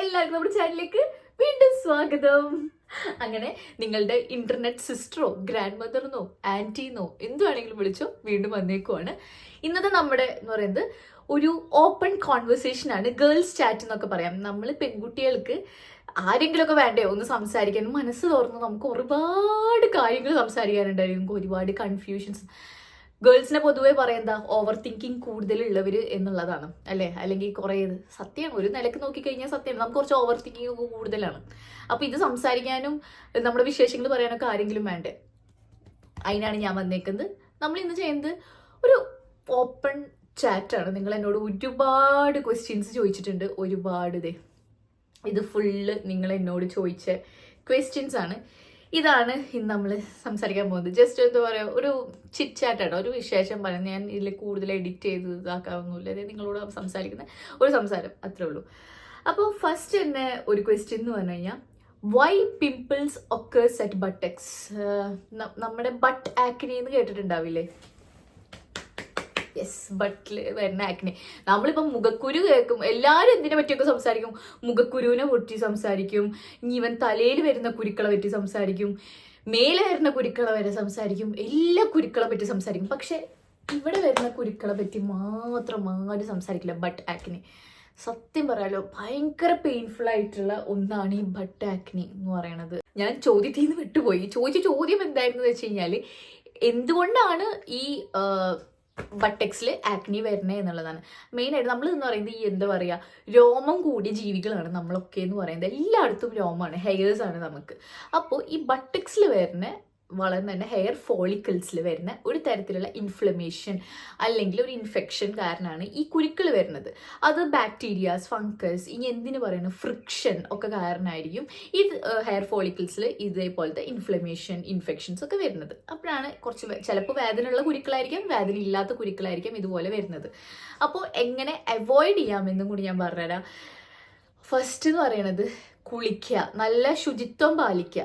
എല്ലാവർക്കും നമ്മുടെ ചാനലിലേക്ക് വീണ്ടും സ്വാഗതം. അങ്ങനെ നിങ്ങളുടെ ഇന്റർനെറ്റ് സിസ്റ്ററോ ഗ്രാൻഡ് മദറിനോ ആന്റിന്നോ എന്തുവാണെങ്കിലും വിളിച്ചോ വീണ്ടും വന്നേക്കുവാണ്. ഇന്നത്തെ നമ്മുടെ എന്ന് പറയുന്നത് ഒരു ഓപ്പൺ കോൺവെർസേഷൻ ആണ്. ഗേൾസ് ചാറ്റ് എന്നൊക്കെ പറയാം. നമ്മൾ പെൺകുട്ടികൾക്ക് ആരെങ്കിലുമൊക്കെ വേണ്ടേ ഒന്ന് സംസാരിക്കാൻ, മനസ്സ് തുറന്ന് നമുക്ക് ഒരുപാട് കാര്യങ്ങൾ സംസാരിക്കാനുണ്ടായിരിക്കും, ഒരുപാട് കൺഫ്യൂഷൻസ്. ഗേൾസിനെ പൊതുവെ പറയുന്ന ഓവർ തിങ്കിങ് കൂടുതലുള്ളവർ എന്നുള്ളതാണ് അല്ലേ, അല്ലെങ്കിൽ കുറേ സത്യമാണ്. ഒരു നിലക്ക് നോക്കിക്കഴിഞ്ഞാൽ സത്യമാണ്, നമുക്ക് കുറച്ച് ഓവർ തിങ്കിങ് ഒക്കെ കൂടുതലാണ്. അപ്പോൾ ഇത് സംസാരിക്കാനും നമ്മുടെ വിശേഷങ്ങൾ പറയാനൊക്കെ ആരെങ്കിലും വേണ്ടേ, അതിനാണ് ഞാൻ വന്നേക്കുന്നത്. നമ്മൾ ഇന്ന് ചെയ്യുന്നത് ഒരു ഓപ്പൺ ചാറ്റാണ്. നിങ്ങൾ എന്നോട് ഒരുപാട് ക്വസ്റ്റ്യൻസ് ചോദിച്ചിട്ടുണ്ട്, ഒരുപാട്. ഇത് ഫുള്ള് നിങ്ങൾ എന്നോട് ചോദിച്ച ക്വസ്റ്റ്യൻസ് ആണ്. ഇതാണ് ഇന്ന് നമ്മൾ സംസാരിക്കാൻ പോകുന്നത്. ജസ്റ്റ് എന്താ പറയുക, ഒരു ചിറ്റ് ചാറ്റാണ്, ഒരു വിശേഷം പറയാം. ഞാൻ ഇതിൽ കൂടുതൽ എഡിറ്റ് ചെയ്ത് ഇതാക്കാവുന്നില്ല, അതായത് നിങ്ങളോട് സംസാരിക്കുന്ന ഒരു സംസാരം, അത്രേ ഉള്ളൂ. അപ്പോൾ ഫസ്റ്റ് തന്നെ ഒരു ക്വസ്റ്റ്യൻ എന്ന് പറഞ്ഞു കഴിഞ്ഞാൽ, why pimples occurs at buttocks? നമ്മുടെ ബട്ട് ആക്നി എന്ന് കേട്ടിട്ടുണ്ടാവില്ലേ? യെസ്, ബട്ടിൽ വരുന്ന ആക്നെ. നമ്മളിപ്പം മുഖക്കുരു കേൾക്കും, എല്ലാവരും എന്തിനെ പറ്റിയൊക്കെ സംസാരിക്കും. മുഖക്കുരുവിനെ പറ്റി സംസാരിക്കും, ഇവൻ തലയിൽ വരുന്ന കുരുക്കളെ പറ്റി സംസാരിക്കും, മേലെ വരുന്ന കുരുക്കളെ വരെ സംസാരിക്കും, എല്ലാ കുരുക്കളെ പറ്റി സംസാരിക്കും. പക്ഷെ ഇവിടെ വരുന്ന കുരുക്കളെ പറ്റി മാത്രം ആരും സംസാരിക്കില്ല, ബട്ട് ആക്നെ. സത്യം പറയാലോ, ഭയങ്കര പെയിൻഫുൾ ആയിട്ടുള്ള ഒന്നാണ് ഈ ബട്ട് ആക്നി എന്ന് പറയുന്നത്. ഞാൻ ചോദ്യത്തിൽ നിന്ന് വിട്ടുപോയി. ചോദ്യം എന്തായിരുന്നു വെച്ച് കഴിഞ്ഞാൽ, എന്തുകൊണ്ടാണ് ഈ ബട്ടക്സിൽ ആക്നി വരുന്നത് എന്നുള്ളതാണ് മെയിനായിട്ട്. നമ്മൾ എന്ന് പറയുന്നത് ഈ എന്താ പറയുക, രോമം കൂടിയ ജീവികളാണ് നമ്മളൊക്കെ എന്ന് പറയുന്നത്. എല്ലായിടത്തും രോമമാണ്, ഹെയർസ് ആണ് നമുക്ക്. അപ്പോൾ ഈ ബട്ടക്സിൽ വരുന്ന വളർന്ന് തന്നെ ഹെയർ ഫോളിക്കിൾസിൽ വരുന്ന ഒരു തരത്തിലുള്ള ഇൻഫ്ലമേഷൻ അല്ലെങ്കിൽ ഒരു ഇൻഫെക്ഷൻ കാരണമാണ് ഈ കുരുക്കൾ വരുന്നത്. അത് ബാക്ടീരിയാസ്, ഫംഗസ്, ഇനി എന്തിനു പറയുന്നു, ഫ്രിക്ഷൻ ഒക്കെ കാരണമായിരിക്കും ഈ ഹെയർ ഫോളിക്കിൾസിൽ ഇതേപോലത്തെ ഇൻഫ്ലമേഷൻ, ഇൻഫെക്ഷൻസ് ഒക്കെ വരുന്നത്. അപ്പോഴാണ് കുറച്ച് ചിലപ്പോൾ വേദനയുള്ള കുരുക്കളായിരിക്കും, വേദന ഇല്ലാത്ത കുരുക്കളായിരിക്കും ഇതുപോലെ വരുന്നത്. അപ്പോൾ എങ്ങനെ അവോയ്ഡ് ചെയ്യാമെന്നും കൂടി ഞാൻ പറഞ്ഞുതരാം. ഫസ്റ്റ് എന്ന് പറയണത്, കുളിക്കുക, നല്ല ശുചിത്വം പാലിക്കുക.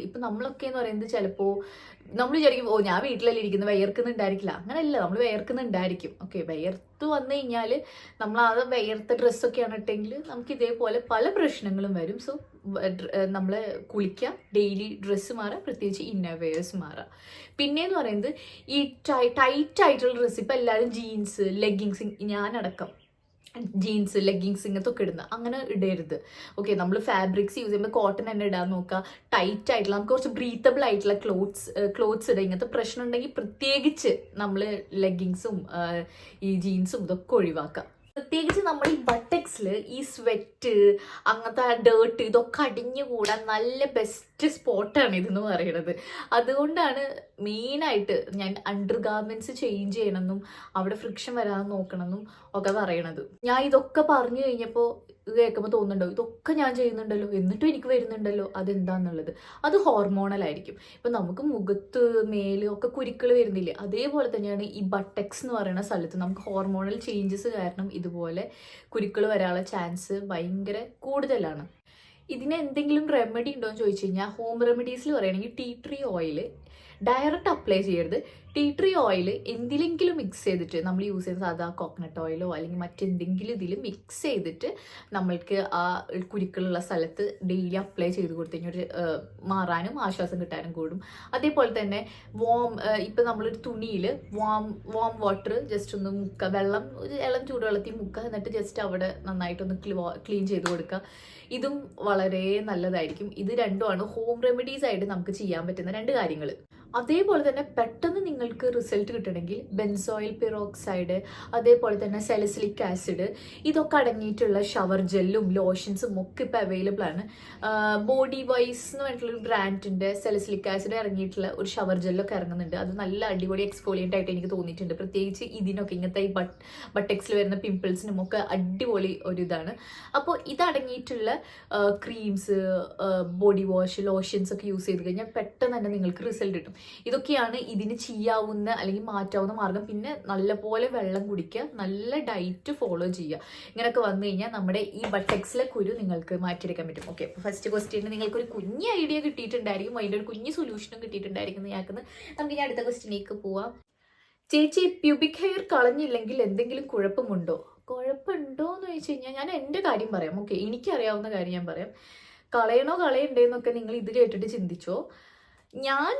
ഇപ്പം നമ്മളൊക്കെ എന്ന് പറയുന്നത് ചിലപ്പോൾ നമ്മൾ വിചാരിക്കും, ഓ ഞാൻ വീട്ടിലല്ലേ ഇരിക്കുന്നത്, വിയർക്കുന്നുണ്ടായിരിക്കില്ല. അങ്ങനെയല്ല, നമ്മൾ വിയർക്കുന്നുണ്ടായിരിക്കും. ഓക്കെ, വിയർത്ത് വന്നു കഴിഞ്ഞാൽ നമ്മൾ അത് വിയർത്ത ഡ്രസ്സൊക്കെയാണ് ഇട്ടെങ്കിൽ നമുക്ക് ഇതേപോലെ പല പ്രശ്നങ്ങളും വരും. സോ നമ്മൾ കുളിക്കുക, ഡെയിലി ഡ്രസ്സ് മാറുക, പ്രത്യേകിച്ച് ഇന്നർവെയേഴ്സ് മാറുക. പിന്നെയെന്ന് പറയുന്നത് ഈ ടൈറ്റ് ആയിട്ടുള്ള ഡ്രസ്സ്, ഇപ്പം എല്ലാവരും ജീൻസ്, ലെഗിങ്സ്, ഞാനടക്കം ജീൻസ്, ലെഗിങ്സ് ഇങ്ങനത്തെ ഒക്കെ ഇടുന്നത്, അങ്ങനെ ഇടരുത്. ഓക്കെ, നമ്മൾ ഫാബ്രിക്സ് യൂസ് ചെയ്യുമ്പോൾ കോട്ടൺ തന്നെ ഇടാൻ നോക്കുക. ടൈറ്റ് ആയിട്ടുള്ള, നമുക്ക് കുറച്ച് ബ്രീത്തബിൾ ആയിട്ടുള്ള ക്ലോത്ത്സ് ഇടുക. ഇങ്ങനത്തെ പ്രശ്നം ഉണ്ടെങ്കിൽ പ്രത്യേകിച്ച് നമ്മൾ ലെഗിങ്സും ഈ ജീൻസും ഇതൊക്കെ ഒഴിവാക്കുക. പ്രത്യേകിച്ച് നമ്മൾ ഈ ബട്ടക്സിൽ ഈ സ്വെറ്റ്, അങ്ങനത്തെ ഡേർട്ട്, ഇതൊക്കെ അടിഞ്ഞുകൂടാൻ നല്ല ബെസ്റ്റ് സ്പോട്ടാണ് ഇതെന്ന് പറയുന്നത്. അതുകൊണ്ടാണ് മെയിനായിട്ട് ഞാൻ അണ്ടർ ഗാർമെന്റ്സ് ചേഞ്ച് ചെയ്യണമെന്നും അവിടെ ഫ്രിക്ഷൻ വരാതെ നോക്കണമെന്നും ഒക്കെ പറയണത്. ഞാൻ ഇതൊക്കെ പറഞ്ഞു കഴിഞ്ഞപ്പോൾ ഇത് കേൾക്കുമ്പോൾ തോന്നുന്നുണ്ടോ, ഇതൊക്കെ ഞാൻ ചെയ്യുന്നുണ്ടല്ലോ എന്നിട്ടും എനിക്ക് വരുന്നുണ്ടല്ലോ, അതെന്താന്നുള്ളത്. അത് ഹോർമോണലായിരിക്കും. ഇപ്പം നമുക്ക് മുഖത്ത്, മേല് ഒക്കെ കുരുക്കൾ വരുന്നില്ലേ, അതേപോലെ തന്നെയാണ് ഈ ബട്ടക്സ് എന്ന് പറയുന്ന സ്ഥലത്ത് നമുക്ക് ഹോർമോണൽ ചേഞ്ചസ് കാരണം ഇതുപോലെ കുരുക്കൾ വരാനുള്ള ചാൻസ് ഭയങ്കര കൂടുതലാണ്. ഇതിന് എന്തെങ്കിലും റെമഡി ഉണ്ടോ എന്ന് ചോദിച്ചു കഴിഞ്ഞാൽ, ഹോം റെമഡീസിൽ പറയുകയാണെങ്കിൽ tea tree oil direct apply ചെയ്യരുത്. ടീ ട്രീ ഓയിൽ എന്തിലെങ്കിലും മിക്സ് ചെയ്തിട്ട്, നമ്മൾ യൂസ് ചെയ്യുന്ന സാധാ കോക്കനട്ട് ഓയിലോ അല്ലെങ്കിൽ മറ്റെന്തെങ്കിലും ഇതിൽ മിക്സ് ചെയ്തിട്ട് നമ്മൾക്ക് ആ കുരുക്കളുള്ള സ്ഥലത്ത് ഡെയിലി അപ്ലൈ ചെയ്ത് കൊടുത്തു കഴിഞ്ഞാൽ മാറാനും ആശ്വാസം കിട്ടാനും കൂടും. അതേപോലെ തന്നെ ഇപ്പം നമ്മളൊരു തുണിയിൽ വാം വാട്ടർ ജസ്റ്റ് ഒന്ന് മുക്കുക, വെള്ളം ഒരു ഇളം ചൂടുവെള്ളത്തിൽ മുക്കുക, എന്നിട്ട് ജസ്റ്റ് അവിടെ നന്നായിട്ടൊന്ന് ക്ലീൻ ചെയ്ത് കൊടുക്കുക. ഇതും വളരെ നല്ലതായിരിക്കും. ഇത് രണ്ടുമാണ് ഹോം റെമഡീസ് ആയിട്ട് നമുക്ക് ചെയ്യാൻ പറ്റുന്ന രണ്ട് കാര്യങ്ങൾ. അതേപോലെ തന്നെ പെട്ടെന്ന് നിങ്ങൾക്ക് റിസൾട്ട് കിട്ടണമെങ്കിൽ ബെൻസോയിൽ പെറോക്സൈഡ്, അതേപോലെ തന്നെ സാലിസിലിക് ആസിഡ്, ഇതൊക്കെ അടങ്ങിയിട്ടുള്ള ഷവർ ജെല്ലും ലോഷൻസും ഒക്കെ ഇപ്പോൾ അവൈലബിൾ ആണ്. ബോഡി വൈസ് എന്ന് പറഞ്ഞിട്ടുള്ളൊരു ബ്രാൻഡിൻ്റെ സാലിസിലിക് ആസിഡ് ഇറങ്ങിയിട്ടുള്ള ഒരു ഷവർ ജെല്ലൊക്കെ ഇറങ്ങുന്നുണ്ട്. അത് നല്ല അടിപൊളി എക്സ്ഫോളിയൻ്റ് ആയിട്ട് എനിക്ക് തോന്നിയിട്ടുണ്ട്. പ്രത്യേകിച്ച് ഇതിനൊക്കെ, ഇങ്ങനത്തെ ഈ ബട്ടക്സിൽ വരുന്ന പിമ്പിൾസിനും ഒക്കെ അടിപൊളി ഒരു ഇതാണ്. അപ്പോൾ ഇതടങ്ങിയിട്ടുള്ള ക്രീംസ്, ബോഡി വാഷ്, ലോഷൻസ് ഒക്കെ യൂസ് ചെയ്ത് കഴിഞ്ഞാൽ പെട്ടെന്ന് തന്നെ നിങ്ങൾക്ക് റിസൾട്ട് കിട്ടും. ഇതൊക്കെയാണ് ഇതിന് ചെയ്യാവുന്ന അല്ലെങ്കിൽ മാറ്റാവുന്ന മാർഗം. പിന്നെ നല്ലപോലെ വെള്ളം കുടിക്കുക, നല്ല ഡയറ്റ് ഫോളോ ചെയ്യുക. ഇങ്ങനെയൊക്കെ വന്നു കഴിഞ്ഞാൽ നമ്മുടെ ഈ ബട്ടക്സിലെ കുരു നിങ്ങൾക്ക് മാറ്റിയെടുക്കാൻ പറ്റും. ഓക്കെ, അപ്പോൾ ഫസ്റ്റ് ക്വസ്റ്റ്യന് നിങ്ങൾക്കൊരു കുഞ്ഞ് ഐഡിയ കിട്ടിയിട്ടുണ്ടായിരിക്കും, അതിൻ്റെ ഒരു കുഞ്ഞ് സൊല്യൂഷനും കിട്ടിയിട്ടുണ്ടായിരിക്കും എന്ന് നമുക്ക് ഇനി അടുത്ത ക്വസ്റ്റ്യനിലേക്ക് പോവാം. ചേച്ചി, പ്യൂബിക് ഹെയർ കളഞ്ഞില്ലെങ്കിൽ എന്തെങ്കിലും കുഴപ്പമുണ്ടോ? കുഴപ്പമുണ്ടോ എന്ന് ചോദിച്ചു കഴിഞ്ഞാൽ ഞാൻ എൻ്റെ കാര്യം പറയാം. ഓക്കെ, എനിക്കറിയാവുന്ന കാര്യം ഞാൻ പറയാം. കളയണോ കളയണ്ടേന്നൊക്കെ നിങ്ങൾ ഇത് കേട്ടിട്ട് ചിന്തിച്ചോ. ഞാൻ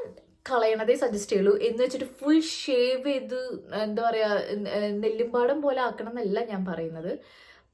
കളയണതേ സജസ്റ്റ് ചെയ്യുള്ളൂ. എന്ന് വെച്ചിട്ട് ഫുൾ ഷേവ് ചെയ്ത് എന്താ പറയുക നെല്ലുംപാടം പോലെ ആക്കണം എന്നല്ല ഞാൻ പറയുന്നത്.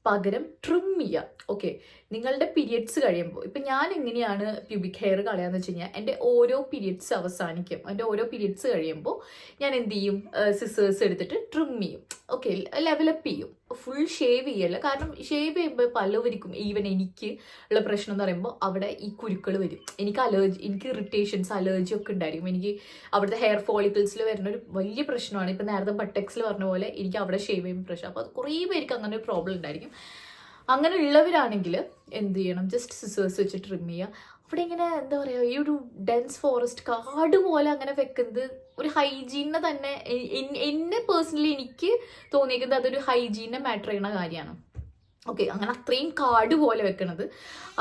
പകരം ട്രിം ചെയ്യുക. ഓക്കെ, നിങ്ങളുടെ പീരിയഡ്സ് കഴിയുമ്പോൾ ഇപ്പം ഞാൻ എങ്ങനെയാണ് പ്യൂബിക് ഹെയർ കളയാന്ന് വെച്ച് കഴിഞ്ഞാൽ എൻ്റെ ഓരോ പീരിയഡ്സ് അവസാനിക്കും. എൻ്റെ ഓരോ പീരിയഡ്സ് കഴിയുമ്പോൾ ഞാൻ എന്ത് ചെയ്യും, സിസേഴ്സ് എടുത്തിട്ട് ട്രിം ചെയ്യും. ഓക്കെ, ലെവലപ്പ് ചെയ്യും. ഫുൾ ഷേവ് ചെയ്യല്ല. കാരണം ഷേവ് ചെയ്യുമ്പോൾ പലവർക്കും, ഈവൻ എനിക്ക് ഉള്ള പ്രശ്നം എന്ന് പറയുമ്പോൾ അവിടെ ഈ കുരുക്കൾ വരും. എനിക്ക് ഇറിറ്റേഷൻസ്, അലർജി ഒക്കെ ഉണ്ടായിരിക്കും. എനിക്ക് അവിടുത്തെ ഹെയർ ഫോളിക്കിൾസിൽ വരുന്ന ഒരു വലിയ പ്രശ്നമാണ്. ഇപ്പം നേരത്തെ ബട്ടക്സിൽ പറഞ്ഞ പോലെ എനിക്ക് അവിടെ ഷേവ് ചെയ്യുമ്പോൾ പ്രശ്നം. അപ്പോൾ അത് കുറേ പേർക്ക് അങ്ങനെ ഒരു പ്രോബ്ലം ഉണ്ടായിരിക്കും. അങ്ങനെ ഉള്ളവരാണെങ്കിൽ എന്ത് ചെയ്യണം, ജസ്റ്റ് സിസേഴ്സ് വെച്ച് ട്രിം ചെയ്യുക. അവിടെ ഇങ്ങനെ എന്താ പറയുക, ഈ ഒരു ഡെൻസ് ഫോറസ്റ്റ് കാട് പോലെ അങ്ങനെ വെക്കുന്നത് ഒരു ഹൈജീനെ തന്നെ എന്നെ പേഴ്സണലി എനിക്ക് തോന്നിയിരിക്കുന്നത് അതൊരു ഹൈജീനെ മാറ്റർ ചെയ്യുന്ന കാര്യമാണ്. ഓക്കെ, അങ്ങനെ അത്രയും കാട് പോലെ വെക്കണത്.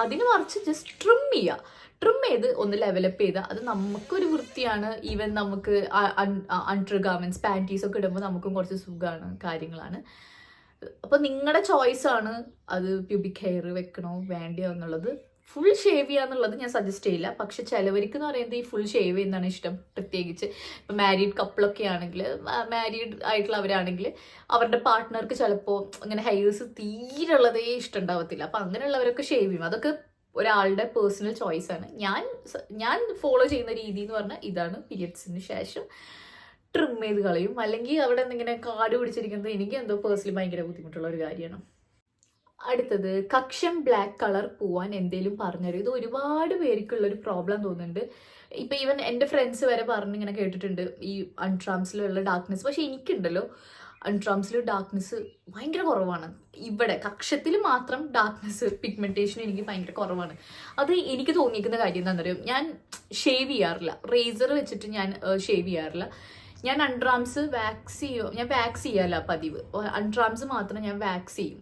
അതിന് മറിച്ച് ജസ്റ്റ് ട്രിം ചെയ്യുക. ട്രിം ചെയ്ത് ഒന്ന് ലെവലപ്പ് ചെയ്താൽ അത് നമുക്കൊരു വൃത്തിയാണ്. ഈവൻ നമുക്ക് അണ്ടർ ഗാർമെന്റ്സ്, പാൻറ്റീസ് ഒക്കെ ഇടുമ്പോൾ നമുക്കും കുറച്ച് സുഖമാണ്, കാര്യങ്ങളാണ്. അപ്പോൾ നിങ്ങളുടെ ചോയ്സാണ് അത് പ്യൂബിക് ഹെയർ വെക്കണോ വേണ്ടയോ എന്നുള്ളത്. ഫുൾ ഷേവ് ചെയ്യുക എന്നുള്ളത് ഞാൻ സജസ്റ്റ് ചെയ്യില്ല. പക്ഷെ ചിലവർക്ക് എന്ന് പറയുന്നത് ഈ ഫുൾ ഷേവ് ചെയ്യുന്നതാണ് ഇഷ്ടം. പ്രത്യേകിച്ച് ഇപ്പം മാരീഡ് കപ്പിളൊക്കെ ആണെങ്കിൽ, മാരീഡ് ആയിട്ടുള്ളവരാണെങ്കിൽ അവരുടെ പാർട്ട്ണർക്ക് ചിലപ്പോൾ ഇങ്ങനെ ഹെയർസ് തീരെ ഉള്ളതേ ഇഷ്ടം ഉണ്ടാവത്തില്ല. അപ്പം അങ്ങനെയുള്ളവരൊക്കെ ഷേവ് ചെയ്യും. അതൊക്കെ ഒരാളുടെ പേഴ്സണൽ ചോയ്സാണ്. ഞാൻ ഫോളോ ചെയ്യുന്ന രീതി എന്ന് പറഞ്ഞാൽ ഇതാണ്. പീരിയഡ്സിന് ശേഷം ട്രിം ചെയ്ത് കളയും. അല്ലെങ്കിൽ അവിടെ എന്തെങ്കിലും കാട് പിടിച്ചിരിക്കുന്നത് എനിക്ക് എന്തോ പേഴ്സണലി ഭയങ്കര ബുദ്ധിമുട്ടുള്ള ഒരു കാര്യമാണ്. അടുത്തത്, കക്ഷം ബ്ലാക്ക് കളർ പോവാൻ എന്തേലും പറഞ്ഞുതരും. ഇത് ഒരുപാട് പേർക്കുള്ളൊരു പ്രോബ്ലം തോന്നുന്നുണ്ട്. ഇപ്പം ഈവൻ എൻ്റെ ഫ്രണ്ട്സ് വരെ പറഞ്ഞിങ്ങനെ കേട്ടിട്ടുണ്ട് ഈ അൺട്രാംസിലുള്ള ഡാർക്ക്നെസ്. പക്ഷെ എനിക്കുണ്ടല്ലോ അൺട്രാംസിൽ ഡാർക്ക്നെസ് ഭയങ്കര കുറവാണ്. ഇവിടെ കക്ഷത്തിൽ മാത്രം ഡാർക്ക്നെസ്, പിഗ്മെൻറ്റേഷൻ എനിക്ക് ഭയങ്കര കുറവാണ്. അത് എനിക്ക് തോന്നിയിരിക്കുന്ന കാര്യം എന്താണെന്ന് അറിയാം, ഞാൻ ഷേവ് ചെയ്യാറില്ല. റേസർ വെച്ചിട്ട് ഞാൻ ഷേവ് ചെയ്യാറില്ല. ഞാൻ അൺട്രാംസ് വാക്സ് ചെയ്യാറില്ല പതിവ്. അൺട്രാംസ് മാത്രം ഞാൻ വാക്സ് ചെയ്യും.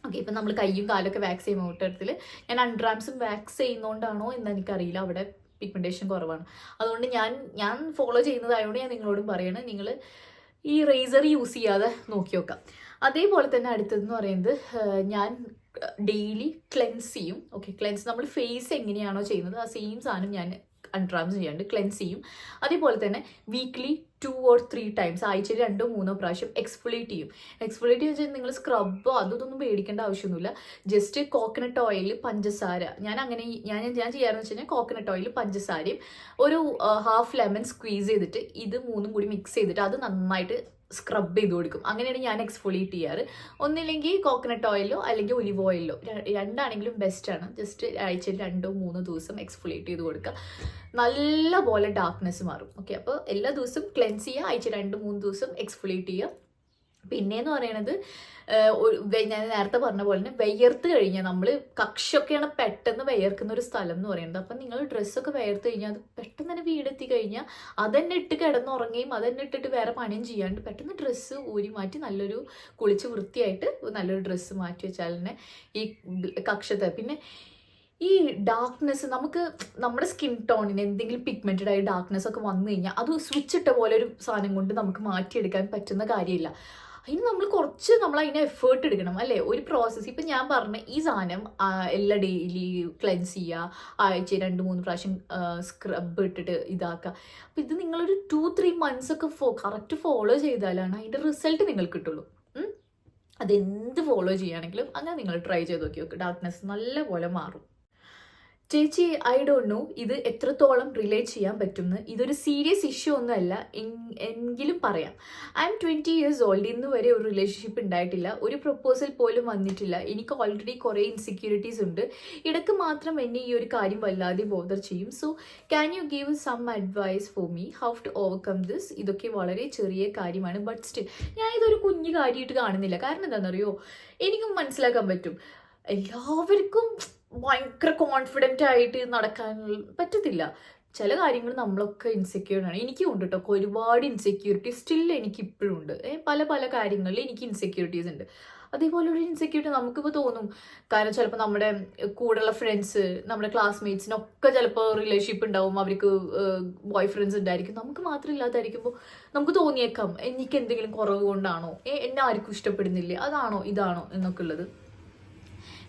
ഓക്കെ, ഇപ്പം നമ്മൾ കയ്യും കാലൊക്കെ വാക്സ് ചെയ്യുമ്പോൾ കൂട്ടത്തിൽ ഞാൻ അൺട്രാംസും വാക്സ് ചെയ്യുന്നതുകൊണ്ടാണോ എന്ന് എനിക്കറിയില്ല, അവിടെ പിഗ്മെൻറ്റേഷൻ കുറവാണ്. അതുകൊണ്ട് ഞാൻ ഫോളോ ചെയ്യുന്നതായതുകൊണ്ട് ഞാൻ നിങ്ങളോടും പറയണം, നിങ്ങൾ ഈ റേസർ യൂസ് ചെയ്യാതെ നോക്കി നോക്കാം. അതേപോലെ തന്നെ അടുത്തതെന്ന് പറയുന്നത്, ഞാൻ ഡെയിലി ക്ലെൻസ് ചെയ്യും. ഓക്കെ, ക്ലെൻസ് നമ്മൾ ഫേസ് എങ്ങനെയാണോ ചെയ്യുന്നത് ആ സെയിം സാധനം ഞാൻ അൺട്രാംസ് ചെയ്യാണ്ട് ക്ലെൻസ് ചെയ്യും. അതേപോലെ തന്നെ വീക്ക്ലി 2 or 3 times, ആഴ്ചയിൽ 2-3 പ്രാവശ്യം എക്സ്ഫോളിയേറ്റ് ചെയ്യും. എക്സ്ഫോളിയേറ്റ് വെച്ചാൽ നിങ്ങൾ സ്ക്രബോ അതൊന്നും പേടിക്കേണ്ട ആവശ്യമൊന്നുമില്ല. ജസ്റ്റ് കോക്കനട്ട് ഓയിൽ, പഞ്ചസാര, ഞാൻ ചെയ്യാറെന്ന് വെച്ച് കഴിഞ്ഞാൽ കോക്കനട്ട് ഓയിൽ, പഞ്ചസാരയും ഒരു ഹാഫ് ലെമൺ സ്ക്വീസ് ചെയ്തിട്ട് ഇത് 3 കൂടി മിക്സ് ചെയ്തിട്ട് അത് നന്നായിട്ട് സ്ക്രബ് ചെയ്ത് കൊടുക്കും. അങ്ങനെയാണ് ഞാൻ എക്സ്ഫോളിയേറ്റ് ചെയ്യാറ്. ഒന്നില്ലെങ്കിൽ കോക്കനട്ട് ഓയിലോ അല്ലെങ്കിൽ ഒലിവ് ഓയിലോ, രണ്ടാണെങ്കിലും ബെസ്റ്റാണ്. ജസ്റ്റ് ആഴ്ചയിൽ 2-3 ദിവസം എക്സ്ഫോളിയേറ്റ് ചെയ്ത് കൊടുക്കുക. നല്ല പോലെ ഡാർക്ക്നെസ് മാറും. ഓക്കെ, അപ്പോൾ എല്ലാ ദിവസവും ക്ലെൻസ് ചെയ്യുക, ആഴ്ച 2-3 ദിവസം എക്സ്ഫോളിയേറ്റ് ചെയ്യുക. പിന്നെയെന്ന് പറയണത്, ഞാൻ നേരത്തെ പറഞ്ഞ പോലെ തന്നെ വിയർത്ത് കഴിഞ്ഞാൽ, നമ്മൾ കക്ഷൊക്കെയാണ് പെട്ടെന്ന് വിയർക്കുന്ന ഒരു സ്ഥലം എന്ന് പറയുന്നത്. അപ്പം നിങ്ങൾ ഡ്രസ്സൊക്കെ വിയർത്ത് കഴിഞ്ഞാൽ അത് പെട്ടെന്ന് തന്നെ വീടെത്തി കഴിഞ്ഞാൽ അതന്നെ ഇട്ട് കിടന്നുറങ്ങുകയും അതന്നെ ഇട്ടിട്ട് വേറെ പണിയും ചെയ്യാണ്ട് പെട്ടെന്ന് ഡ്രസ്സ് ഊരി മാറ്റി നല്ലൊരു കുളിച്ച് വൃത്തിയായിട്ട് നല്ലൊരു ഡ്രസ്സ് മാറ്റി വെച്ചാൽ തന്നെ ഈ കക്ഷത്തെ. പിന്നെ ഈ ഡാർക്ക്നെസ്, നമുക്ക് നമ്മുടെ സ്കിൻ ടോണിന് എന്തെങ്കിലും പിഗ്മെൻറ്റഡ് ആയി ഡാർക്ക്നെസ് ഒക്കെ വന്നു കഴിഞ്ഞാൽ അത് സ്വിച്ച് ഇട്ട പോലെ ഒരു സാധനം കൊണ്ട് നമുക്ക് മാറ്റിയെടുക്കാൻ പറ്റുന്ന കാര്യമില്ല. നമ്മൾ അതിന് എഫേർട്ട് എടുക്കണം അല്ലേ, ഒരു പ്രോസസ്സ്. ഇപ്പം ഞാൻ പറഞ്ഞ ഈ സാധനം എല്ലാ ഡെയിലി ക്ലെൻസ് ചെയ്യുക, ആഴ്ച 2-3 പ്രാവശ്യം സ്ക്രബ് ഇട്ടിട്ട് ഇതാക്കുക. അപ്പം ഇത് നിങ്ങളൊരു 2-3 months ഒക്കെ കറക്റ്റ് ഫോളോ ചെയ്താലാണ് അതിൻ്റെ റിസൾട്ട് നിങ്ങൾക്ക് കിട്ടുള്ളൂ. അതെന്ത് ഫോളോ ചെയ്യുകയാണെങ്കിലും അങ്ങനെ നിങ്ങൾ ട്രൈ ചെയ്ത് നോക്കി, ഡാർക്ക്നെസ് നല്ല പോലെ മാറും. ചേച്ചി, ഐ ഡോണ്ട് നോ ഇത് എത്രത്തോളം റിലേറ്റ് ചെയ്യാൻ പറ്റുമെന്ന്. ഇതൊരു സീരിയസ് ഇഷ്യൂ ഒന്നുമല്ല എങ്കിലും പറയാം. I M 20 years old. ഇന്ന് വരെ ഒരു റിലേഷൻഷിപ്പ് ഉണ്ടായിട്ടില്ല, ഒരു പ്രപ്പോസൽ പോലും വന്നിട്ടില്ല. എനിക്ക് ഓൾറെഡി കുറേ ഇൻസെക്യൂരിറ്റീസ് ഉണ്ട്. ഇടയ്ക്ക് മാത്രം എന്നെ ഈ ഒരു കാര്യം വല്ലാതെ ബോദർ ചെയ്യും. So can you give some advice for me how to overcome this? ഇതൊക്കെ വളരെ ചെറിയ കാര്യമാണ്, ബട്ട് സ്റ്റിൽ ഞാൻ ഇതൊരു കുഞ്ഞു കാര്യമായിട്ട് കാണുന്നില്ല. കാരണം എന്താണെന്നറിയോ, എനിക്കും മനസ്സിലാക്കാൻ പറ്റും എല്ലാവർക്കും ഭയങ്കര കോൺഫിഡൻ്റ് ആയിട്ട് നടക്കാൻ പറ്റത്തില്ല. ചില കാര്യങ്ങൾ നമ്മളൊക്കെ ഇൻസെക്യൂർഡാണ്. എനിക്കും ഉണ്ട് കേട്ടോ ഒരുപാട് ഇൻസെക്യൂരിറ്റി, സ്റ്റിൽ എനിക്ക് ഇപ്പോഴും ഉണ്ട്. പല കാര്യങ്ങളിൽ എനിക്ക് ഇൻസെക്യൂരിറ്റീസ് ഉണ്ട്. അതേപോലൊരു ഇൻസെക്യൂരിറ്റി നമുക്കിപ്പോൾ തോന്നും. കാരണം ചിലപ്പോൾ നമ്മുടെ കൂടെയുള്ള ഫ്രണ്ട്സ്, നമ്മുടെ ക്ലാസ്മേറ്റ്സിനൊക്കെ ചിലപ്പോൾ റിലേഷൻഷിപ്പ് ഉണ്ടാവും, അവർക്ക് ബോയ് ഫ്രണ്ട്സ് ഉണ്ടായിരിക്കും, നമുക്ക് മാത്രം ഇല്ലാതായിരിക്കുമ്പോൾ നമുക്ക് തോന്നിയേക്കാം എനിക്ക് എന്തെങ്കിലും കുറവ് കൊണ്ടാണോ, എന്നെ ആർക്കും ഇഷ്ടപ്പെടുന്നില്ലേ, അതാണോ ഇതാണോ എന്നൊക്കെ ഉള്ളത്.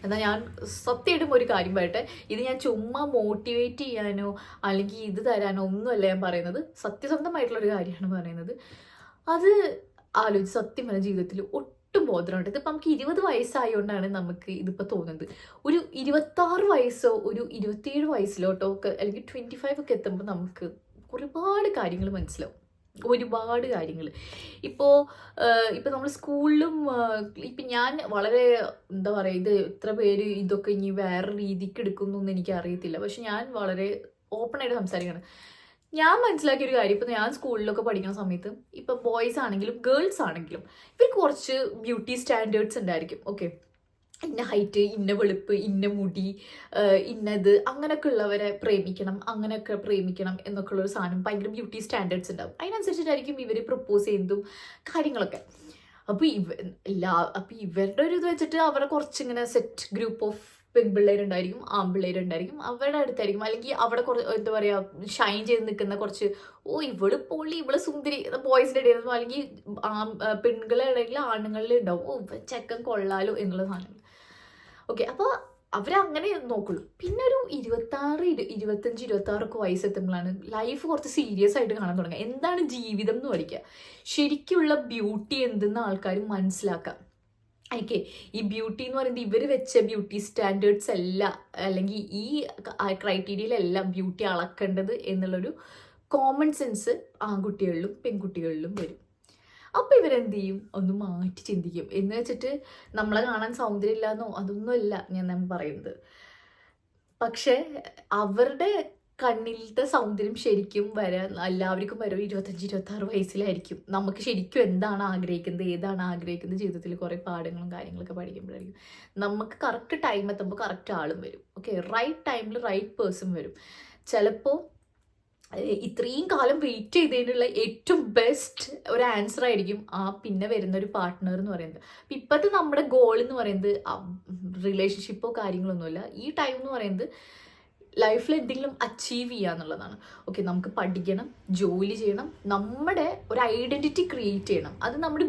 എന്നാൽ ഞാൻ സത്യമായിട്ടും ഒരു കാര്യം പറയട്ടെ, ഇത് ഞാൻ ചുമ്മാ മോട്ടിവേറ്റ് ചെയ്യാനോ അല്ലെങ്കിൽ ഇത് തരാനോ ഒന്നുമല്ല ഞാൻ പറയുന്നത്, സത്യസന്ധമായിട്ടുള്ളൊരു കാര്യമാണ് പറയുന്നത്. അത് ആലോചിച്ച് സത്യം പറഞ്ഞ ജീവിതത്തിൽ ഒട്ടും ബോധമുണ്ട്. ഇതിപ്പോൾ നമുക്ക് 20 വയസ്സായതുകൊണ്ടാണ് നമുക്ക് ഇതിപ്പോൾ തോന്നുന്നത്. ഒരു 26 വയസ്സോ ഒരു 27 വയസ്സിലോട്ടോ ഒക്കെ അല്ലെങ്കിൽ 25 ഒക്കെ എത്തുമ്പോൾ നമുക്ക് ഒരുപാട് കാര്യങ്ങൾ മനസ്സിലാവും, ഒരുപാട് കാര്യങ്ങൾ. ഇപ്പോൾ നമ്മൾ സ്കൂളിലും ഇപ്പം ഞാൻ വളരെ എന്താ പറയുക, ഇത് എത്ര പേര് ഇതൊക്കെ ഇനി വേറെ രീതിക്ക് എടുക്കുന്നൊന്നും എനിക്ക് അറിയത്തില്ല, പക്ഷെ ഞാൻ വളരെ ഓപ്പണായിട്ട് സംസാരിക്കുകയാണ്. ഞാൻ മനസ്സിലാക്കിയൊരു കാര്യം, ഇപ്പം ഞാൻ സ്കൂളിലൊക്കെ പഠിക്കുന്ന സമയത്ത് ഇപ്പം ബോയ്സ് ആണെങ്കിലും ഗേൾസ് ആണെങ്കിലും ഇവർക്ക് കുറച്ച് ബ്യൂട്ടി സ്റ്റാൻഡേർഡ്സ് ഉണ്ടായിരിക്കും. ഓക്കെ, ഇന്ന ഹൈറ്റ്, ഇന്ന വെളുപ്പ്, ഇന്ന മുടി, ഇന്നത് അങ്ങനെയൊക്കെ ഉള്ളവരെ പ്രേമിക്കണം, അങ്ങനെയൊക്കെ പ്രേമിക്കണം എന്നൊക്കെ ഉള്ളൊരു സാധനം, ഭയങ്കര ബ്യൂട്ടി സ്റ്റാൻഡേർഡ്സ് ഉണ്ടാവും. അതിനനുസരിച്ചിട്ടായിരിക്കും ഇവർ പ്രപ്പോസ് ചെയ്യുന്നതും കാര്യങ്ങളൊക്കെ. അപ്പോൾ ഇവരുടെ ഒരു ഇത് വെച്ചിട്ട് അവരെ കുറച്ചിങ്ങനെ സെറ്റ് ഗ്രൂപ്പ് ഓഫ് പെൺപിള്ളേരുണ്ടായിരിക്കും, ആൺപിള്ളേരുണ്ടായിരിക്കും, അവരുടെ അടുത്തായിരിക്കും. അല്ലെങ്കിൽ അവിടെ എന്താ പറയുക, ഷൈൻ ചെയ്ത് നിൽക്കുന്ന കുറച്ച് ഇവള് പൊള്ളി, ഇവള് സുന്ദരി ബോയ്സിൻ്റെ ഇടയിൽ, അല്ലെങ്കിൽ പെൺകളുടെ ഇടയിൽ ആണുങ്ങളിൽ ഉണ്ടാവും ചെക്കൻ കൊള്ളാലോ എന്നുള്ള സാധനങ്ങൾ. ഓക്കെ, അപ്പോൾ അവരങ്ങനെ നോക്കുള്ളൂ. പിന്നെ ഒരു 26, 25, 26 വയസ്സെത്തുമ്പോഴാണ് ലൈഫ് കുറച്ച് സീരിയസ് ആയിട്ട് കാണാൻ തുടങ്ങുക. എന്താണ് ജീവിതം എന്ന് പഠിക്കുക, ശരിക്കുള്ള ബ്യൂട്ടി എന്തെന്ന് ആൾക്കാർ മനസ്സിലാക്കാം. ഓക്കെ, ഈ ബ്യൂട്ടി എന്ന് പറയുന്നത് ഇവർ വെച്ച ബ്യൂട്ടി സ്റ്റാൻഡേർഡ്സ് അല്ല, അല്ലെങ്കിൽ ഈ ക്രൈറ്റീരിയയിലെല്ലാം ബ്യൂട്ടി അളക്കേണ്ടത് എന്നുള്ളൊരു കോമൺ സെൻസ് ആൺകുട്ടികളിലും പെൺകുട്ടികളിലും വരും. അപ്പോൾ ഇവരെന്ത് ചെയ്യും, ഒന്ന് മാറ്റി ചിന്തിക്കും. എന്ന് വെച്ചിട്ട് നമ്മളെ കാണാൻ സൗന്ദര്യമില്ലാന്നോ അതൊന്നുമല്ല ഞാൻ പറയുന്നത്. പക്ഷെ അവരുടെ കണ്ണിലത്തെ സൗന്ദര്യം ശരിക്കും വരാൻ എല്ലാവർക്കും വരും 25, 26 വയസ്സിലായിരിക്കും. നമുക്ക് ശരിക്കും എന്താണ് ആഗ്രഹിക്കുന്നത്, ഏതാണ് ആഗ്രഹിക്കുന്നത്, ജീവിതത്തിൽ കുറേ പാഠങ്ങളും കാര്യങ്ങളൊക്കെ പഠിക്കുമ്പോഴായിരിക്കും നമുക്ക് കറക്റ്റ് ടൈം എത്തുമ്പോൾ കറക്റ്റ് ആളും വരും. ഓക്കെ, റൈറ്റ് ടൈമിൽ റൈറ്റ് പേഴ്സൺ വരും. ചിലപ്പോൾ ഇത്രയും കാലം വെയിറ്റ് ചെയ്തതിനുള്ള ഏറ്റവും ബെസ്റ്റ് ഒരു ആൻസർ ആയിരിക്കും പിന്നെ വരുന്ന ഒരു പാർട്ട്ണർ എന്ന് പറയുന്നത്. അപ്പം ഇപ്പോഴത്തെ നമ്മുടെ ഗോൾ എന്ന് പറയുന്നത് റിലേഷൻഷിപ്പോ കാര്യങ്ങളൊന്നുമില്ല. ഈ ടൈം എന്ന് പറയുന്നത് ലൈഫിൽ എന്തെങ്കിലും അച്ചീവ് ചെയ്യുക എന്നുള്ളതാണ്. ഓക്കെ, നമുക്ക് പഠിക്കണം, ജോലി ചെയ്യണം, നമ്മുടെ ഒരു ഐഡൻറ്റിറ്റി ക്രിയേറ്റ് ചെയ്യണം. അത് നമ്മുടെ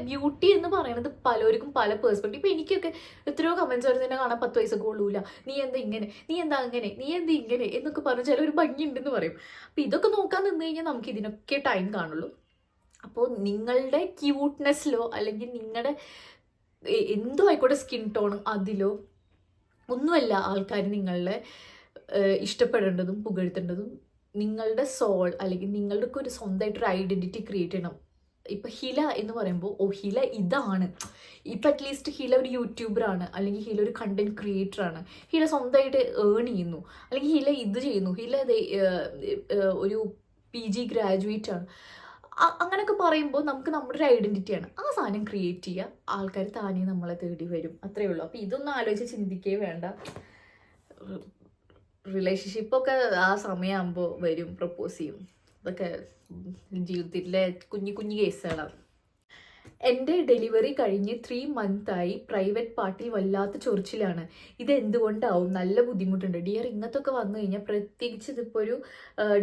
ബ്യൂട്ടി എന്ന് പറയുന്നത് പലർക്കും പല പേഴ്സ്പെക്റ്റീവ്. ഇപ്പം എനിക്കൊക്കെ എത്രയോ കമൻസ് വരുന്നതിനെ കാണാൻ 10 വയസ്സൊക്കെ ഉള്ളൂല, നീ എന്താ ഇങ്ങനെ, നീ എന്താ അങ്ങനെ, നീ എന്താ ഇങ്ങനെ എന്നൊക്കെ പറഞ്ഞ് ചിലൊരു ഭംഗിയുണ്ടെന്ന് പറയും. അപ്പം ഇതൊക്കെ നോക്കാൻ നിന്ന് കഴിഞ്ഞാൽ നമുക്ക് ഇതിനൊക്കെ ടൈം കാണുള്ളൂ. അപ്പോൾ നിങ്ങളുടെ ക്യൂട്ട്നെസ്സിലോ അല്ലെങ്കിൽ നിങ്ങളുടെ എന്തോ ആയിക്കോട്ടെ സ്കിൻ ടോൺ അതിലോ ഒന്നുമല്ല ആൾക്കാർ നിങ്ങളെ ഇഷ്ടപ്പെടേണ്ടതും പുകഴ്ത്തേണ്ടതും. നിങ്ങളുടെ സോൾ അല്ലെങ്കിൽ നിങ്ങളുടെ ഒരു സ്വന്തമായിട്ടൊരു ഐഡൻറ്റിറ്റി ക്രിയേറ്റ് ചെയ്യണം. ഇപ്പം ഹില എന്ന് പറയുമ്പോൾ ഹില ഇതാണ്. ഇപ്പം അറ്റ്ലീസ്റ്റ് ഹില ഒരു യൂട്യൂബറാണ്, അല്ലെങ്കിൽ ഹില ഒരു കണ്ടന്റ് ക്രിയേറ്ററാണ്, ഹില സ്വന്തമായിട്ട് ഏൺ ചെയ്യുന്നു, അല്ലെങ്കിൽ ഹില ഇത് ചെയ്യുന്നു, ഹില ഒരു PG ഗ്രാജുവേറ്റ് ആണ്. അങ്ങനെയൊക്കെ പറയുമ്പോൾ നമുക്ക് നമ്മുടെ ഒരു ഐഡൻറ്റിറ്റിയാണ്. ആ സാധനം ക്രിയേറ്റ് ചെയ്യുക, ആൾക്കാർ താനേ നമ്മളെ തേടി വരും, അത്രയേ ഉള്ളൂ. അപ്പോൾ ഇതൊന്നും ആലോചിച്ച് ചിന്തിക്കുകയേ വേണ്ട. റിലേഷൻഷിപ്പൊക്കെ ആ സമയമാകുമ്പോൾ വരും, പ്രപ്പോസ് ചെയ്യും. ഇതൊക്കെ ജീവിതത്തിലെ കുഞ്ഞു കുഞ്ഞു കേസുകളാണ്. എൻ്റെ ഡെലിവറി കഴിഞ്ഞ് 3 മന്തായി പ്രൈവറ്റ് പാർട്ടിൽ വല്ലാത്ത ചൊറിച്ചിലാണ്. ഇത് എന്തുകൊണ്ടാവും? നല്ല ബുദ്ധിമുട്ടുണ്ട് ഡിയർ. ഇങ്ങനത്തൊക്കെ വന്നു കഴിഞ്ഞാൽ, പ്രത്യേകിച്ച് ഇതിപ്പോൾ ഒരു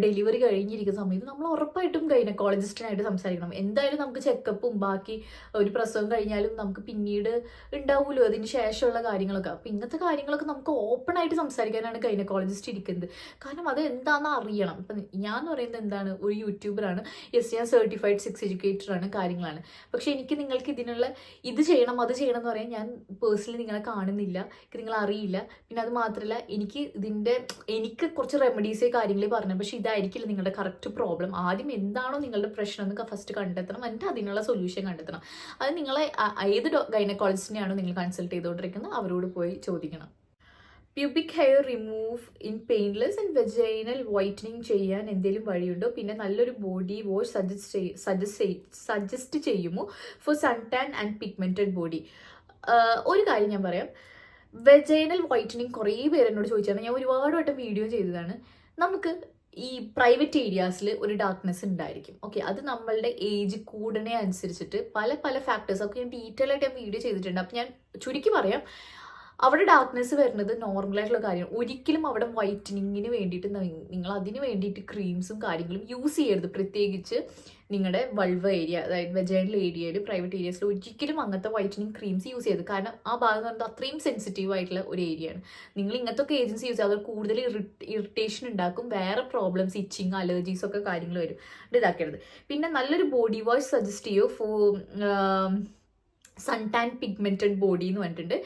ഡെലിവറി കഴിഞ്ഞിരിക്കുന്ന സമയത്ത് നമ്മൾ ഉറപ്പായിട്ടും ഗൈനക്കോളജിസ്റ്റിനായിട്ട് സംസാരിക്കണം. എന്തായാലും നമുക്ക് ചെക്കപ്പും ബാക്കി ഒരു പ്രസവം കഴിഞ്ഞാലും നമുക്ക് പിന്നീട് ഉണ്ടാവുമല്ലോ അതിന് ശേഷമുള്ള കാര്യങ്ങളൊക്കെ. അപ്പം ഇങ്ങനത്തെ കാര്യങ്ങളൊക്കെ നമുക്ക് ഓപ്പൺ ആയിട്ട് സംസാരിക്കാനാണ് ഗൈനക്കോളജിസ്റ്റ് ഇരിക്കുന്നത്. കാരണം അത് എന്താണെന്ന് അറിയണം. ഇപ്പം ഞാൻ എന്ന് പറയുന്നത് എന്താണ്, ഒരു യൂട്യൂബറാണ്, ഞാൻ സർട്ടിഫൈഡ് സെക്സ് എഡ്യൂക്കേറ്ററാണ്, കാര്യങ്ങളാണ്. പക്ഷെ എനിക്ക് നിങ്ങൾക്ക് ഇതിനുള്ള ഇത് ചെയ്യണം അത് ചെയ്യണം എന്ന് പറയാൻ ഞാൻ പേഴ്സണലി നിങ്ങളെ കാണുന്നില്ല, എനിക്ക് നിങ്ങളെ അറിയില്ല. പിന്നെ അത് മാത്രമല്ല, എനിക്ക് കുറച്ച് റെമഡീസേ കാര്യങ്ങളെ പറഞ്ഞു, പക്ഷെ ഇതായിരിക്കില്ല നിങ്ങളുടെ കറക്റ്റ് പ്രോബ്ലം. ആദ്യം എന്താണോ നിങ്ങളുടെ പ്രശ്നം എന്ന് ഫസ്റ്റ് കണ്ടെത്തണം, എന്നിട്ട് അതിനുള്ള സൊല്യൂഷൻ കണ്ടെത്തണം. അത് നിങ്ങളെ ഏത് ഗൈനക്കോളജിസ്റ്റിനെയാണോ നിങ്ങൾ കൺസൾട്ട് ചെയ്തുകൊണ്ടിരിക്കുന്നത് അവരോട് പോയി ചോദിക്കണം. Pubic hair remove in painless and vaginal whitening ചെയ്യാൻ എന്തെങ്കിലും വഴിയുണ്ടോ? പിന്നെ നല്ലൊരു ബോഡി വാഷ് സജസ്റ്റ് ചെയ്യുമോ for sun tan and pigmented body? ഒരു കാര്യം ഞാൻ പറയാം, വെജൈനൽ വൈറ്റനിങ് കുറേ പേര് എന്നോട് ചോദിച്ചാണ്, ഞാൻ ഒരുപാട് വട്ടം വീഡിയോ ചെയ്തതാണ്. നമുക്ക് ഈ പ്രൈവറ്റ് ഏരിയാസിൽ ഒരു ഡാർക്ക്നെസ് ഉണ്ടായിരിക്കും. ഓക്കെ, അത് നമ്മളുടെ ഏജ് കൂടണേ അനുസരിച്ചിട്ട് പല പല ഫാക്ടേഴ്സ് ഒക്കെ ഞാൻ ഡീറ്റെയിൽ ആയിട്ട് വീഡിയോ ചെയ്തിട്ടുണ്ട്. അപ്പം ഞാൻ ചുരുക്കി പറയാം, അവിടെ ഡാർക്ക്നെസ് വരുന്നത് നോർമലായിട്ടുള്ള കാര്യം. ഒരിക്കലും അവിടെ വൈറ്റനിങ്ങിന് വേണ്ടിയിട്ട് നിങ്ങൾ അതിന് വേണ്ടിയിട്ട് ക്രീംസും കാര്യങ്ങളും യൂസ് ചെയ്യരുത്. പ്രത്യേകിച്ച് നിങ്ങളുടെ വൾവ ഏരിയ, അതായത് വെജൈനൽ ഏരിയയിൽ, പ്രൈവറ്റ് ഏരിയസിൽ ഒരിക്കലും അങ്ങനത്തെ വൈറ്റനിങ് ക്രീംസ് യൂസ് ചെയ്യരുത്. കാരണം ആ ഭാഗം എന്ന് പറയുന്നത് അത്രയും സെൻസിറ്റീവ് ആയിട്ടുള്ള ഒരു ഏരിയയാണ്. നിങ്ങൾ ഇങ്ങനത്തെ ഒക്കെ ഏജൻസി യൂസ് ചെയ്യുക, അത് കൂടുതൽ ഇറിറ്റേഷൻ ഉണ്ടാക്കും, വേറെ പ്രോബ്ലംസ്, ഇച്ചിങ്, അലർജീസ് ഒക്കെ കാര്യങ്ങൾ വരും. ഇതാക്കരുത്. പിന്നെ നല്ലൊരു ബോഡി വാഷ് സജസ്റ്റ് ചെയ്യൂ സൺ ടാൻ പിഗ്മെന്റഡ് ബോഡി എന്ന് പറഞ്ഞിട്ടുണ്ട്.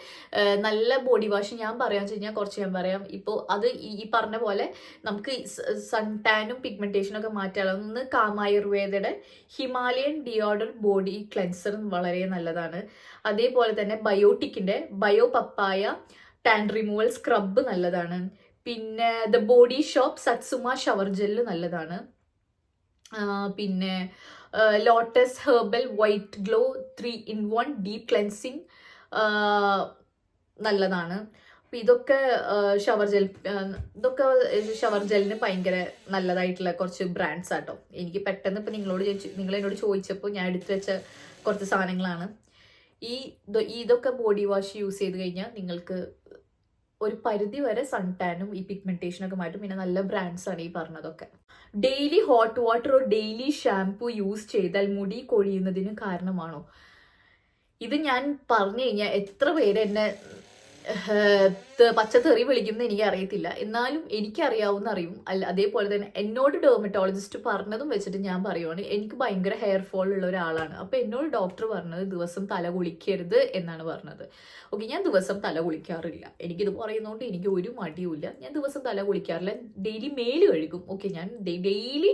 നല്ല ബോഡി വാഷ് ഞാൻ പറയാന്ന് വെച്ച് കഴിഞ്ഞാൽ കുറച്ച് ഞാൻ പറയാം. ഇപ്പോൾ അത് ഈ പറഞ്ഞ പോലെ നമുക്ക് സൺ ടാനും പിഗ്മെന്റേഷനും ഒക്കെ മാറ്റാനുള്ള ഒന്ന് കാമായുർവേദയുടെ ഹിമാലയൻ ഡിയോഡർ ബോഡി ക്ലെൻസർ വളരെ നല്ലതാണ്. അതേപോലെ തന്നെ ബയോട്ടിക്കിന്റെ bio papaya tan removal scrub നല്ലതാണ്. പിന്നെ the Body Shop satsuma shower gel നല്ലതാണ്. പിന്നെ Lotus herbal white glow 3-in-1 deep cleansing നല്ലതാണ്. അപ്പം ഇതൊക്കെ ഷവർ ജെല്ലിന് ഭയങ്കര നല്ലതായിട്ടുള്ള കുറച്ച് ബ്രാൻഡ്സ് ആട്ടോ. എനിക്ക് പെട്ടെന്ന് ഇപ്പം നിങ്ങൾ എന്നോട് ചോദിച്ചപ്പോൾ ഞാൻ എടുത്തു വെച്ച കുറച്ച് സാധനങ്ങളാണ്. ഇതൊക്കെ ബോഡി വാഷ് യൂസ് ചെയ്ത് കഴിഞ്ഞാൽ നിങ്ങൾക്ക് ഒരു പരിധി വരെ സൺ ടാനും ഈ പിഗ്മെന്റേഷനൊക്കെ മാറ്റും. പിന്നെ നല്ല ബ്രാൻഡ്സ് ആണ് ഈ പറഞ്ഞതൊക്കെ. ഡെയിലി ഹോട്ട് വാട്ടറോ ഡെയിലി ഷാംപൂ യൂസ് ചെയ്താൽ മുടി കൊഴിയുന്നതിന് കാരണമാണോ? ഇത് ഞാൻ പറഞ്ഞു കഴിഞ്ഞാൽ എത്ര പേര് എന്നെ പച്ചത്തെറി വിളിക്കുന്നത് എനിക്ക് അറിയത്തില്ല. എന്നാലും എനിക്കറിയാവുന്ന അറിയും. അതേപോലെ തന്നെ എന്നോട് ഡെർമറ്റോളജിസ്റ്റ് പറഞ്ഞതും വെച്ചിട്ട് ഞാൻ പറയുവാണ്, എനിക്ക് ഭയങ്കര ഹെയർ ഫോൾ ഉള്ള ഒരാളാണ്. അപ്പോൾ എന്നോട് ഡോക്ടർ പറഞ്ഞത് ദിവസം തല കുളിക്കരുത് എന്നാണ് പറഞ്ഞത്. ഓക്കെ, ഞാൻ ദിവസം തല കുളിക്കാറില്ല. എനിക്കിത് പറയുന്നതുകൊണ്ട് എനിക്ക് ഒരു മടിയുമില്ല. ഞാൻ ദിവസം തല കുളിക്കാറില്ല. ഡെയിലി മേല് കഴുകും. ഓക്കെ, ഞാൻ ഡെയിലി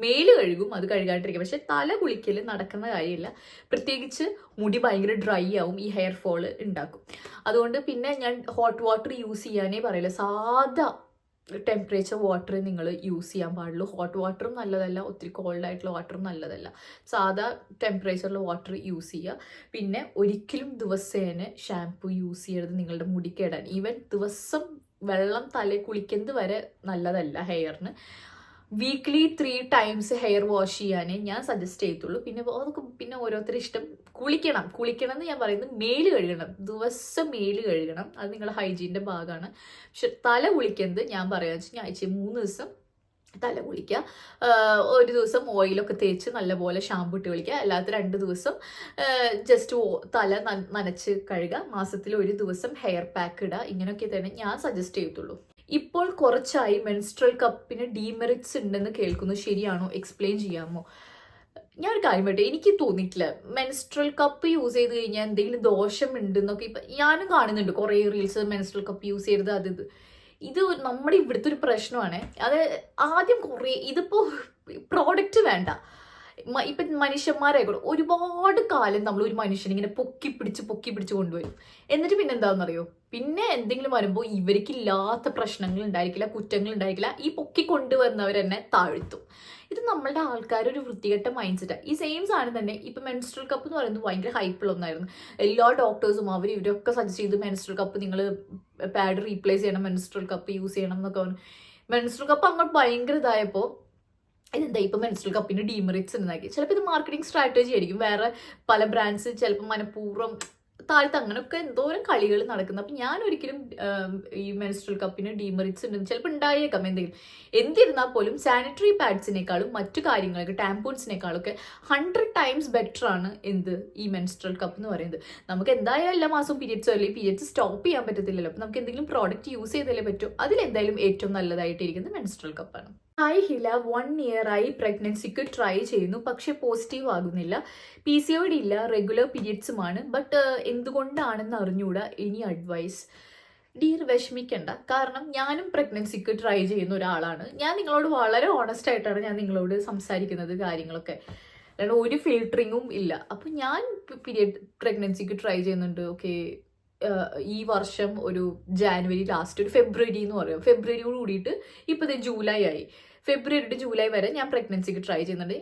മേല് കഴുകും, അത് കഴുകാണ്ടിരിക്കും. പക്ഷെ തല കുളിക്കൽ നടക്കുന്ന കാര്യമില്ല. പ്രത്യേകിച്ച് മുടി ഭയങ്കര ഡ്രൈ ആവും, ഈ ഹെയർ ഫോൾ ഉണ്ടാക്കും. അതുകൊണ്ട് പിന്നെ ഞാൻ ഹോട്ട് വാട്ടർ യൂസ് ചെയ്യാനേ പറയില്ല. സാധാ ടെമ്പറേച്ചർ വാട്ടർ നിങ്ങൾ യൂസ് ചെയ്യാൻ പാടുള്ളൂ. ഹോട്ട് വാട്ടറും നല്ലതല്ല, ഒത്തിരി കോൾഡ് ആയിട്ടുള്ള വാട്ടറും നല്ലതല്ല. സാധാ ടെമ്പറേച്ചറിൽ വാട്ടർ യൂസ് ചെയ്യുക. പിന്നെ ഒരിക്കലും ദിവസേന ഷാംപൂ യൂസ് ചെയ്യരുത് നിങ്ങളുടെ മുടി കേടാൻ. ഈവൻ ദിവസം വെള്ളം തലയിൽ കുളിക്കുന്നത് വരെ നല്ലതല്ല ഹെയറിന്. വീക്ക്ലി 3 times ഹെയർ വാഷ് ചെയ്യാനേ ഞാൻ സജസ്റ്റ് ചെയ്യത്തുള്ളൂ. അതൊക്കെ പിന്നെ ഓരോരുത്തരും ഇഷ്ടം. കുളിക്കണം എന്ന് ഞാൻ പറയുന്നത് മേല് കഴുകണം, ദിവസം മേല് കഴുകണം. അത് നിങ്ങളുടെ ഹൈജീൻ്റെ ഭാഗമാണ്. പക്ഷെ തല കുളിക്കുന്നത് ഞാൻ പറയാന്ന് വെച്ചാൽ ആഴ്ച 3 ദിവസം തല കുളിക്കുക. ഒരു ദിവസം ഓയിലൊക്കെ തേച്ച് നല്ലപോലെ ഷാമ്പു ഇട്ട് കുളിക്കുക. അല്ലാത്ത 2 ദിവസം ജസ്റ്റ് തല നനച്ച് കഴുകുക. മാസത്തിൽ 1 ദിവസം ഹെയർ പാക്ക് ഇടുക. ഇങ്ങനെയൊക്കെ തന്നെ ഞാൻ സജസ്റ്റ് ചെയ്യത്തുള്ളൂ. ഇപ്പോൾ കുറച്ചായി മെൻസ്ട്രൽ കപ്പിന് ഡീമെറിറ്റ്സ് ഉണ്ടെന്ന് കേൾക്കുന്നു, ശരിയാണോ? എക്സ്പ്ലെയിൻ ചെയ്യാമോ? ഞാനൊരു കാര്യം പറ്റേ, എനിക്ക് തോന്നിയിട്ടില്ല മെൻസ്ട്രൽ കപ്പ് യൂസ് ചെയ്ത് കഴിഞ്ഞാൽ എന്തെങ്കിലും ദോഷം ഉണ്ടെന്നൊക്കെ. ഇപ്പം ഞാനും കാണുന്നുണ്ട് കുറേ റീൽസ്, മെൻസ്ട്രൽ കപ്പ് യൂസ് ചെയ്യരുത്. ഇത് നമ്മുടെ ഇവിടുത്തെ ഒരു പ്രശ്നമാണ്. അത് ആദ്യം ഇതിപ്പോൾ പ്രോഡക്റ്റ് വേണ്ട, ഇപ്പം മനുഷ്യന്മാരായിക്കോട്ടെ ഒരുപാട് കാലം നമ്മൾ ഒരു മനുഷ്യനെ ഇങ്ങനെ പൊക്കി പിടിച്ച് കൊണ്ടുവരും. എന്നിട്ട് പിന്നെ എന്താണെന്നറിയോ, പിന്നെ എന്തെങ്കിലും വരുമ്പോൾ ഇവർക്കില്ലാത്ത പ്രശ്നങ്ങൾ ഉണ്ടായിരിക്കില്ല, കുറ്റങ്ങൾ ഉണ്ടായിരിക്കില്ല, ഈ പൊക്കി കൊണ്ടുവന്നവർ തന്നെ താഴ്ത്തും. ഇത് നമ്മളുടെ ആൾക്കാരൊരു വൃത്തികെട്ട മൈൻഡ് സെറ്റാണ്. ഈ സെയിം സാധനം തന്നെ ഇപ്പം മെൻസ്ട്രൽ കപ്പ് എന്ന് പറയുന്നത് ഭയങ്കര ഹൈപ്പുള്ള ഒന്നായിരുന്നു. എല്ലാ ഡോക്ടേഴ്സും ഇവരൊക്കെ സജസ്റ്റ് ചെയ്തു മെൻസ്ട്രൽ കപ്പ് നിങ്ങൾ പാഡ് റീപ്ലേസ് ചെയ്യണം, മെൻസ്ട്രൽ കപ്പ് യൂസ് ചെയ്യണം എന്നൊക്കെ പറഞ്ഞു. മെൻസ്ട്രൽ കപ്പ് അങ്ങോട്ട് ഭയങ്കര ഇതായപ്പോൾ ഇതെന്താ ഇപ്പം മെൻസ്ട്രൽ കപ്പിന് ഡീമെറിറ്റ്സ് ഉണ്ടാക്കി. ചിലപ്പോൾ ഇത് മാർക്കറ്റിംഗ് സ്ട്രാറ്റജി ആയിരിക്കും. വേറെ പല ബ്രാൻഡ്സ് ചിലപ്പോൾ മനഃപൂർവ്വം താഴത്ത് അങ്ങനെയൊക്കെ എന്തോരം കളികൾ നടക്കുന്നത്. അപ്പം ഞാൻ ഒരിക്കലും ഈ മെൻസ്ട്രൽ കപ്പിന് ഡീമെറിറ്റ്സ് ഉണ്ടെന്ന് ചിലപ്പോൾ ഉണ്ടായേക്കാം എന്തെങ്കിലും. എന്നിരുന്നാൽ പോലും സാനിറ്ററി പാഡ്സിനേക്കാളും മറ്റു കാര്യങ്ങളൊക്കെ ടാമ്പൂൺസിനേക്കാളൊക്കെ 100 times ബെറ്റർ ആണ് ഈ മെൻസ്ട്രൽ കപ്പ് എന്ന് പറയുന്നത്. നമുക്ക് എന്തായാലും എല്ലാ മാസവും പീരിയഡ്സ് അല്ലെങ്കിൽ പീരിയഡ്സ് സ്റ്റോപ്പ് ചെയ്യാൻ പറ്റത്തില്ലല്ലോ. അപ്പം നമുക്ക് എന്തെങ്കിലും പ്രോഡക്റ്റ് യൂസ് ചെയ്താലേ പറ്റും. അതിലെന്തായാലും ഏറ്റവും നല്ലതായിട്ടിരിക്കുന്നത് മെൻസ്ട്രൽ കപ്പാണ്. ഹായ് ഹില, 1 year ആയി പ്രഗ്നൻസിക്ക് ട്രൈ ചെയ്യുന്നു, പക്ഷെ പോസിറ്റീവ് ആകുന്നില്ല. PCOD ഇല്ല, റെഗുലർ പീരിയഡ്സുമാണ്. ബട്ട് എന്തുകൊണ്ടാണെന്ന് അറിഞ്ഞൂടാ, എനി അഡ്വൈസ്? ഡിയർ വിഷമിക്കണ്ട, കാരണം ഞാനും പ്രഗ്നൻസിക്ക് ട്രൈ ചെയ്യുന്ന ഒരാളാണ്. ഞാൻ നിങ്ങളോട് വളരെ ഓണസ്റ്റ് ആയിട്ടാണ് ഞാൻ നിങ്ങളോട് സംസാരിക്കുന്നത് കാര്യങ്ങളൊക്കെ, അല്ലാണ്ട് ഒരു ഫിൽറ്ററിങ്ങും ഇല്ല. അപ്പം ഞാൻ പ്രഗ്നൻസിക്ക് ട്രൈ ചെയ്യുന്നുണ്ട്. ഓക്കെ, ഈ വർഷം ഒരു ജാനുവരി ലാസ്റ്റ്, ഒരു ഫെബ്രുവരി എന്ന് പറയും, ഫെബ്രുവരിയോട് കൂടിയിട്ട് ഇപ്പോൾ ഇത് ജൂലൈ ആയി. ഫെബ്രുവരി ടു ജൂലൈ വരെ ഞാൻ പ്രഗ്നൻസിക്ക് ട്രൈ ചെയ്യുന്നുണ്ട്.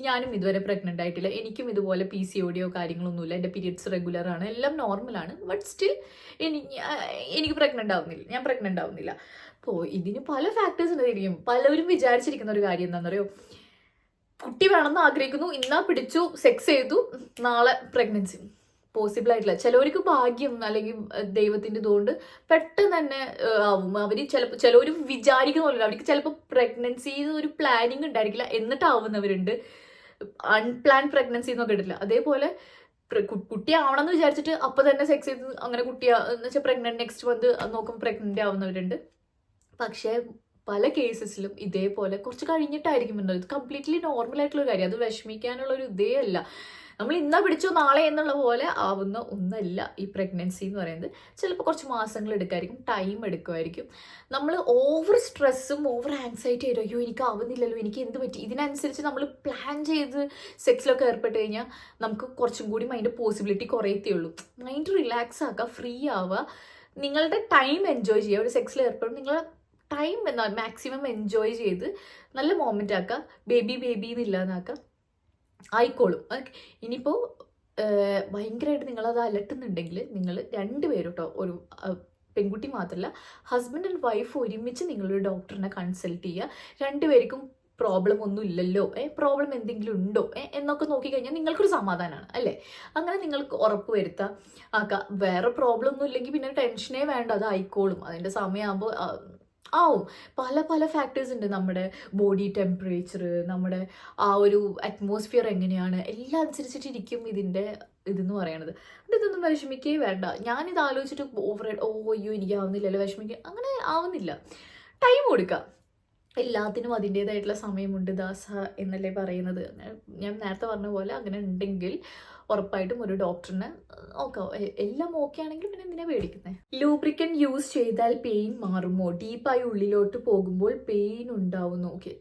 ഞാനും ഇതുവരെ പ്രഗ്നൻ്റ് ആയിട്ടില്ല. എനിക്കും ഇതുപോലെ PCOD കാര്യങ്ങളൊന്നുമില്ല. എൻ്റെ പീരിയഡ്സ് റെഗുലർ ആണ്, എല്ലാം നോർമലാണ്. ബട്ട് സ്റ്റിൽ എനിക്ക് ഞാൻ പ്രഗ്നൻ്റ് ആവുന്നില്ല. അപ്പോൾ ഇതിന് പല ഫാക്ടേഴ്സ് ഉണ്ടായിരിക്കും. പലവരും വിചാരിച്ചിരിക്കുന്ന ഒരു കാര്യം എന്താണെന്നറിയോ, കുട്ടി വേണമെന്ന് ആഗ്രഹിക്കുന്നു, ഇന്നാ പിടിച്ചു, സെക്സ് ചെയ്തു, നാളെ പ്രഗ്നൻസി. പോസിബിൾ ആയിട്ടില്ല. ചിലവർക്ക് ഭാഗ്യം അല്ലെങ്കിൽ ദൈവത്തിൻ്റെ ഇതുകൊണ്ട് പെട്ടെന്ന് തന്നെ ആവും. അവർ ചിലവർ വിചാരിക്കുന്ന പോലെ അവർക്ക് ചിലപ്പോൾ പ്രഗ്നൻസി ഒരു പ്ലാനിങ് ഉണ്ടായിരിക്കില്ല, എന്നിട്ടാവുന്നവരുണ്ട്. അൺപ്ലാൻ പ്രഗ്നൻസി എന്നൊക്കെ ഇട്ടില്ല. അതേപോലെ കുട്ടി ആവണമെന്ന് വിചാരിച്ചിട്ട് അപ്പോൾ തന്നെ സെക്സ് ചെയ്ത് അങ്ങനെ എന്ന് വെച്ചാൽ പ്രഗ്നന്റ് നെക്സ്റ്റ് മന്ത് നോക്കുമ്പോൾ പ്രഗ്നന്റ് ആവുന്നവരുണ്ട്. പക്ഷേ പല കേസസിലും ഇതേപോലെ കുറച്ച് കഴിഞ്ഞിട്ടായിരിക്കും ഉണ്ടാവും. ഇത് കംപ്ലീറ്റ്ലി നോർമൽ ആയിട്ടുള്ള കാര്യം. അത് വിഷമിക്കാനുള്ള ഒരു ഇതേ അല്ല. നമ്മൾ ഇന്നാ പിടിച്ചോ നാളെ എന്നുള്ള പോലെ ആവുന്ന ഒന്നല്ല ഈ പ്രഗ്നൻസി എന്ന് പറയുന്നത്. ചിലപ്പോൾ കുറച്ച് മാസങ്ങൾ എടുക്കുമായിരിക്കും, ടൈം എടുക്കുമായിരിക്കും. നമ്മൾ ഓവർ സ്ട്രെസ്സും ഓവർ ആങ്സൈറ്റി ആയിരുന്നു, അയ്യോ എനിക്ക് ആവുന്നില്ലല്ലോ, എനിക്ക് എന്ത് പറ്റി, ഇതിനനുസരിച്ച് നമ്മൾ പ്ലാൻ ചെയ്ത് സെക്സിലൊക്കെ ഏർപ്പെട്ട് കഴിഞ്ഞാൽ നമുക്ക് കുറച്ചും കൂടി മൈൻഡ് പോസിബിലിറ്റി കുറയത്തേ ഉള്ളൂ. മൈൻഡ് റിലാക്സ് ആക്കുക, ഫ്രീ ആവുക, നിങ്ങളുടെ ടൈം എൻജോയ് ചെയ്യുക. ഒരു സെക്സിൽ ഏർപ്പെടും നിങ്ങളുടെ ടൈം മാക്സിമം എൻജോയ് ചെയ്ത് നല്ല മൊമെൻ്റ് ആക്കുക. ബേബി എന്നില്ലാന്നാക്കുക, ആയിക്കോളും. ഇനിയിപ്പോൾ ഭയങ്കരമായിട്ട് നിങ്ങളത് അലട്ടുന്നുണ്ടെങ്കിൽ നിങ്ങൾ രണ്ടുപേരും കേട്ടോ, ഒരു പെൺകുട്ടി മാത്രമല്ല ഹസ്ബൻഡ് ആൻഡ് വൈഫ് ഒരുമിച്ച് നിങ്ങളൊരു ഡോക്ടറിനെ കൺസൾട്ട് ചെയ്യുക. രണ്ടുപേർക്കും പ്രോബ്ലം ഒന്നും ഇല്ലല്ലോ, പ്രോബ്ലം എന്തെങ്കിലും ഉണ്ടോ എന്നൊക്കെ നോക്കിക്കഴിഞ്ഞാൽ നിങ്ങൾക്കൊരു സമാധാനമാണ് അല്ലേ. അങ്ങനെ നിങ്ങൾക്ക് ഉറപ്പ് വരുത്താം ആക്കാം. വേറെ പ്രോബ്ലം ഒന്നും ഇല്ലെങ്കിൽ പിന്നെ ടെൻഷനേ വേണ്ട, അത് ആയിക്കോളും. അതിൻ്റെ സമയമാകുമ്പോൾ ആവും. പല ഫാക്ടേഴ്സ് ഉണ്ട്. നമ്മുടെ ബോഡി ടെമ്പറേച്ചർ, നമ്മുടെ ആ ഒരു അറ്റ്മോസ്ഫിയർ എങ്ങനെയാണ്, എല്ലാം അനുസരിച്ചിട്ടിരിക്കും ഇതിൻ്റെ ഇതെന്ന് പറയണത്. ഇതൊന്നും വിഷമിക്കേ വേണ്ട. ഞാനിത് ആലോചിച്ചിട്ട് അയ്യോ എനിക്കാവുന്നില്ലല്ലോ വിഷമിക്കുക, അങ്ങനെ ആവുന്നില്ല. ടൈം കൊടുക്കുക. എല്ലാത്തിനും അതിൻ്റേതായിട്ടുള്ള സമയമുണ്ട് ദാസ എന്നല്ലേ പറയുന്നത്. ഞാൻ നേരത്തെ പറഞ്ഞ പോലെ അങ്ങനെ ഉണ്ടെങ്കിൽ ഉറപ്പായിട്ടും ഒരു ഡോക്ടറിനെ നോക്കാം. എല്ലാം ഓക്കെ ആണെങ്കിൽ പിന്നെ എന്തിനാ പേടിക്കുന്നത്. ലൂബ്രിക്കൻറ്റ് യൂസ് ചെയ്താൽ പെയിൻ മാറുമോ? ഡീപ്പായി ഉള്ളിലോട്ട് പോകുമ്പോൾ പെയിൻ ഉണ്ടാവുന്നു. ഓക്കെ,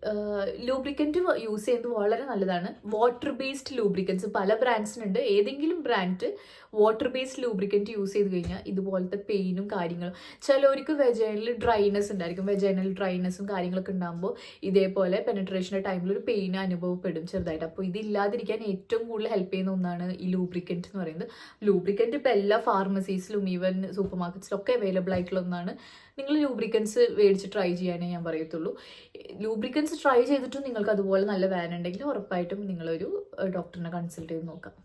ലൂബ്രിക്കൻറ്റ് യൂസ് ചെയ്യുന്നത് വളരെ നല്ലതാണ്. വാട്ടർ ബേസ്ഡ് ലൂബ്രിക്കൻസ് പല ബ്രാൻഡ്സിനുണ്ട്. ഏതെങ്കിലും brand water based lubricant use ചെയ്ത് കഴിഞ്ഞാൽ ഇതുപോലത്തെ പെയിനും കാര്യങ്ങളും. ചിലവർക്ക് വെജൈനൽ ഡ്രൈനെസ് ഉണ്ടായിരിക്കും. വെജൈനൽ ഡ്രൈനെസ്സും കാര്യങ്ങളൊക്കെ ഉണ്ടാകുമ്പോൾ ഇതേപോലെ പെനട്രേഷൻ്റെ ടൈമിൽ ഒരു പെയിൻ അനുഭവപ്പെടും ചെറുതായിട്ട്. അപ്പോൾ ഇതില്ലാതിരിക്കാൻ ഏറ്റവും കൂടുതൽ ഹെൽപ്പ് ചെയ്യുന്ന ഒന്നാണ് ഈ ലൂബ്രിക്കൻറ്റ് എന്ന് പറയുന്നത്. ലൂബ്രിക്കൻറ്റ് ഇപ്പോൾ എല്ലാ ഫാർമസീസിലും ഈവൻ സൂപ്പർ മാർക്കറ്റ്സിലും ഒക്കെ അവൈലബിൾ ആയിട്ടുള്ള ഒന്നാണ്. നിങ്ങൾ ലൂബ്രിക്കൻസ് മേടിച്ച് ട്രൈ ചെയ്യാനേ ഞാൻ പറയത്തുള്ളൂ. ലൂബ്രിക്കൻസ് ട്രൈ ചെയ്തിട്ടും നിങ്ങൾക്ക് അതുപോലെ നല്ല വേനുണ്ടെങ്കിൽ ഉറപ്പായിട്ടും നിങ്ങളൊരു ഡോക്ടറിനെ കൺസൾട്ട് ചെയ്ത് നോക്കാം.